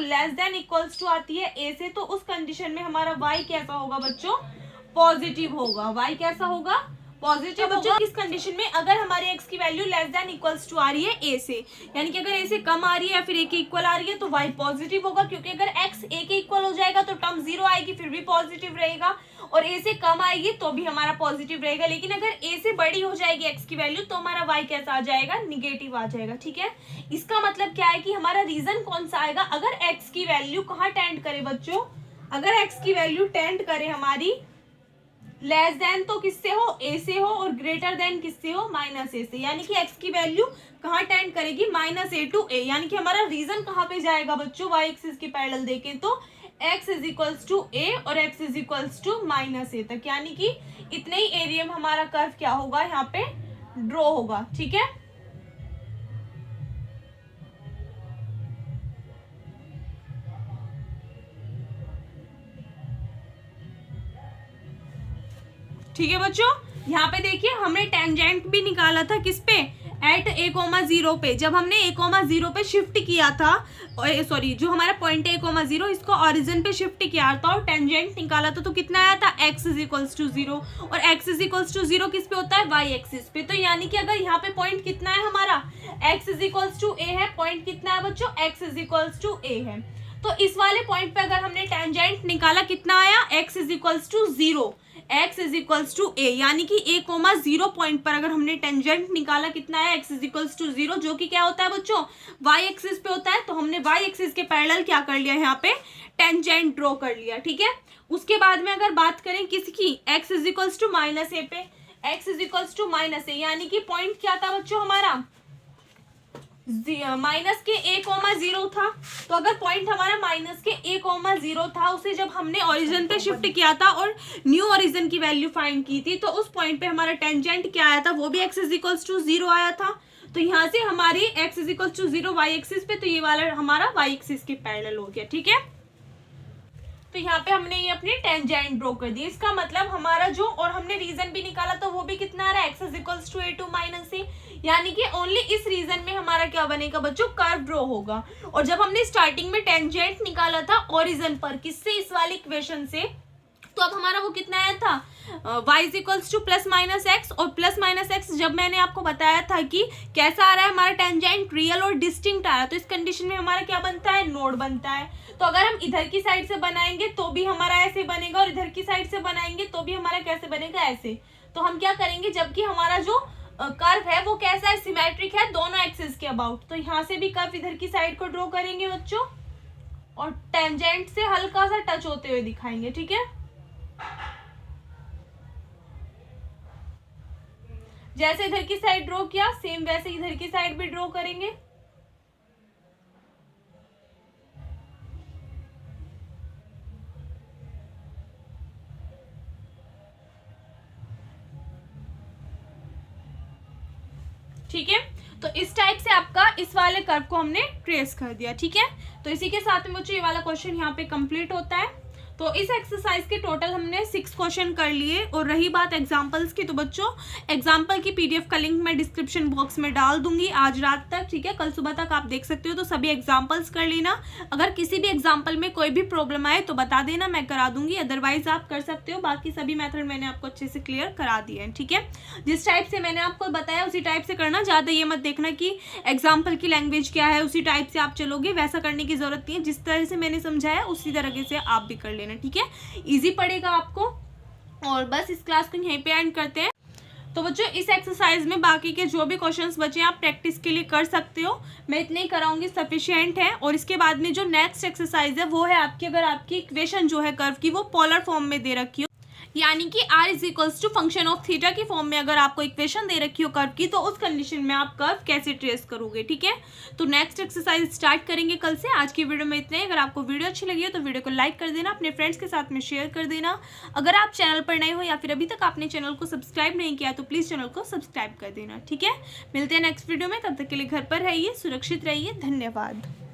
<= आती है a से, तो उस कंडीशन में हमारा y कैसा होगा बच्चों, पॉजिटिव होगा। y कैसा होगा, पॉजिटिव होगा। किस कंडीशन में, अगर हमारी x की वैल्यू <= आ रही है a से, यानी कि अगर a से कम आ रही है या फिर a के इक्वल आ रही है तो y पॉजिटिव होगा, क्योंकि अगर x a के इक्वल हो जाएगा तो टर्म 0 आएगी, फिर भी पॉजिटिव रहेगा, और a से कम आएगी तो भी हमारा पॉजिटिव रहेगा। लेकिन अगर a से बड़ी हो जाएगी x की वैल्यू तो हमारा y कैसा आ जाएगा, निगेटिव आ जाएगा, ठीक है। इसका मतलब क्या है कि हमारा रीजन कौन सा आएगा, अगर x की वैल्यू कहाँ टेंड करे बच्चों, अगर x की वैल्यू टेंड करे हमारी लेस देन तो किससे हो, a से हो, और ग्रेटर देन किससे हो, -a से, यानी कि x की वैल्यू कहाँ टेंड करेगी, -a to a, यानी कि हमारा रीजन कहाँ पे जाएगा बच्चों, y एक्सिस की पैरेलल देखें तो x = a और x = -a तक, यानी कि इतने ही एरिया में हमारा कर्व क्या होगा, यहाँ पे ड्रॉ होगा, ठीक है। ठीक है बच्चों, यहाँ पे देखिए हमने टेंजेंट भी निकाला था किस पे, एट a,0 पे। जब हमने a,0 पे शिफ्ट किया था, सॉरी, जो हमारा पॉइंट है a,0 इसको ओरिजिन पे शिफ्ट किया था और टेंजेंट निकाला था, तो कितना आया था, x = 0, और x = 0 किस पे होता है, y एक्सिस पे। तो यानी कि अगर यहाँ पे पॉइंट कितना है हमारा, x = a है, पॉइंट कितना है बच्चों, x = a है। तो इस वाले पॉइंट पे अगर हमने टेंजेंट निकाला कितना आया, x = 0, x = a, यानी कि a,0 पॉइंट पर अगर हमने टेंजेंट निकाला कितना है, x = 0, जो कि क्या होता है बच्चों, y एक्सिस पे होता है। तो हमने y एक्सिस के पैरेलल क्या कर लिया, यहाँ पे टेंजेंट ड्रॉ कर लिया, ठीक है। उसके बाद में अगर बात करें किसकी, x = -a पे, x = -a, यानी कि पॉइंट क्या था बच्चों हमारा, माइनस के a,0 था। तो अगर पॉइंट हमारा माइनस के a,0 था, उसे जब हमने ओरिजिन पे शिफ्ट किया था और न्यू ओरिजिन की वैल्यू फाइंड की थी, तो उस पॉइंट पे हमारा टेंजेंट क्या आया था, वो भी x = 0 आया था। तो यहाँ से हमारी x = 0 y एक्सिस पे, तो ये वाला हमारा y एक्सिस के पैरेलल हो गया, ठीक है। तो यहाँ पे हमने ये अपने टेंजेंट ड्रॉ कर दिए। इसका मतलब हमारा जो, और हमने रीजन भी निकाला तो वो भी कितना आ रहा है, x = a to -a, यानी कि ओनली इस रीजन में हमारा क्या बनेगा बच्चों, कर्व ड्रॉ होगा। और जब हमने स्टार्टिंग में टेंजेंट निकाला था ओरिजिन पर, किससे, इस वाली इक्वेशन से, तो अब हमारा वो कितना आया था, y is equals to plus minus x. और प्लस माइनस एक्स जब मैंने आपको बताया था कि कैसा आ रहा है हमारा टेंजेंट, रियल और डिस्टिंक्ट आ रहा है, तो इस कंडीशन में हमारा क्या बनता है, नोड बनता है। तो अगर हम इधर की साइड से बनाएंगे तो भी हमारा ऐसे बनेगा, और इधर की साइड से बनाएंगे तो भी हमारा कैसे बनेगा, ऐसे। तो हम क्या करेंगे, जबकि हमारा जो कर्व है वो कैसा है, सिमेट्रिक है दोनों एक्सिस के अबाउट, तो यहाँ से भी कर्व इधर की साइड को ड्रॉ करेंगे बच्चों, और टेंजेंट से हल्का सा टच होते हुए दिखाएंगे, ठीक है। जैसे इधर की साइड ड्रॉ किया, सेम वैसे इधर की साइड भी ड्रॉ करेंगे। ठीक है, तो इस टाइप से आपका इस वाले कर्व को हमने ट्रेस कर दिया, ठीक है। तो इसी के साथ में बच्चों ये वाला क्वेश्चन यहाँ पे कंप्लीट होता है। तो इस एक्सरसाइज के टोटल हमने 6 क्वेश्चन कर लिए। और रही बात एग्जाम्पल्स की, तो बच्चों एग्जाम्पल की PDF का लिंक मैं डिस्क्रिप्शन बॉक्स में डाल दूंगी आज रात तक, ठीक है। कल सुबह तक आप देख सकते हो, तो सभी एग्जाम्पल्स कर लेना। अगर किसी भी एग्जाम्पल में कोई भी प्रॉब्लम आए तो बता देना, मैं करा दूंगी, अदरवाइज आप कर सकते हो। बाकी सभी मेथड मैंने आपको अच्छे से क्लियर करा दिए हैं, ठीक है। जिस टाइप से मैंने आपको बताया उसी टाइप से करना, ज़्यादा ये मत देखना कि एग्जाम्पल की लैंग्वेज क्या है उसी टाइप से आप चलोगे, वैसा करने की जरूरत नहीं है। जिस तरह से मैंने समझाया उसी तरीके से आप भी कर लेना, ठीक है। इजी पड़ेगा आपको। और बस इस क्लास को यहीं पे एंड करते हैं। तो बच्चों इस एक्सरसाइज में बाकी के जो भी क्वेश्चंस बचे आप प्रैक्टिस के लिए कर सकते हो, मैं इतने ही कराऊंगी, सफिशिएंट है। और इसके बाद में जो नेक्स्ट एक्सरसाइज है वो है आपकी, अगर आपकी इक्वेशन जो है कर्व की वो पोलर फॉर्म में दे रखी हो, यानी कि r is equals to function of theta की फॉर्म में अगर आपको इक्वेशन दे रखी हो कर्व की, तो उस कंडीशन में आप कर्व कैसे ट्रेस करोगे, ठीक है। तो नेक्स्ट एक्सरसाइज स्टार्ट करेंगे कल से। आज की वीडियो में इतने ही। अगर आपको वीडियो अच्छी लगी हो तो वीडियो को लाइक कर देना, अपने फ्रेंड्स के साथ में शेयर कर देना। अगर आप चैनल पर नए हो या फिर अभी तक आपने चैनल को सब्सक्राइब नहीं किया तो प्लीज़ चैनल को सब्सक्राइब कर देना, ठीक है। मिलते हैं नेक्स्ट वीडियो में, तब तक के लिए घर पर रहिए, सुरक्षित रहिए, धन्यवाद।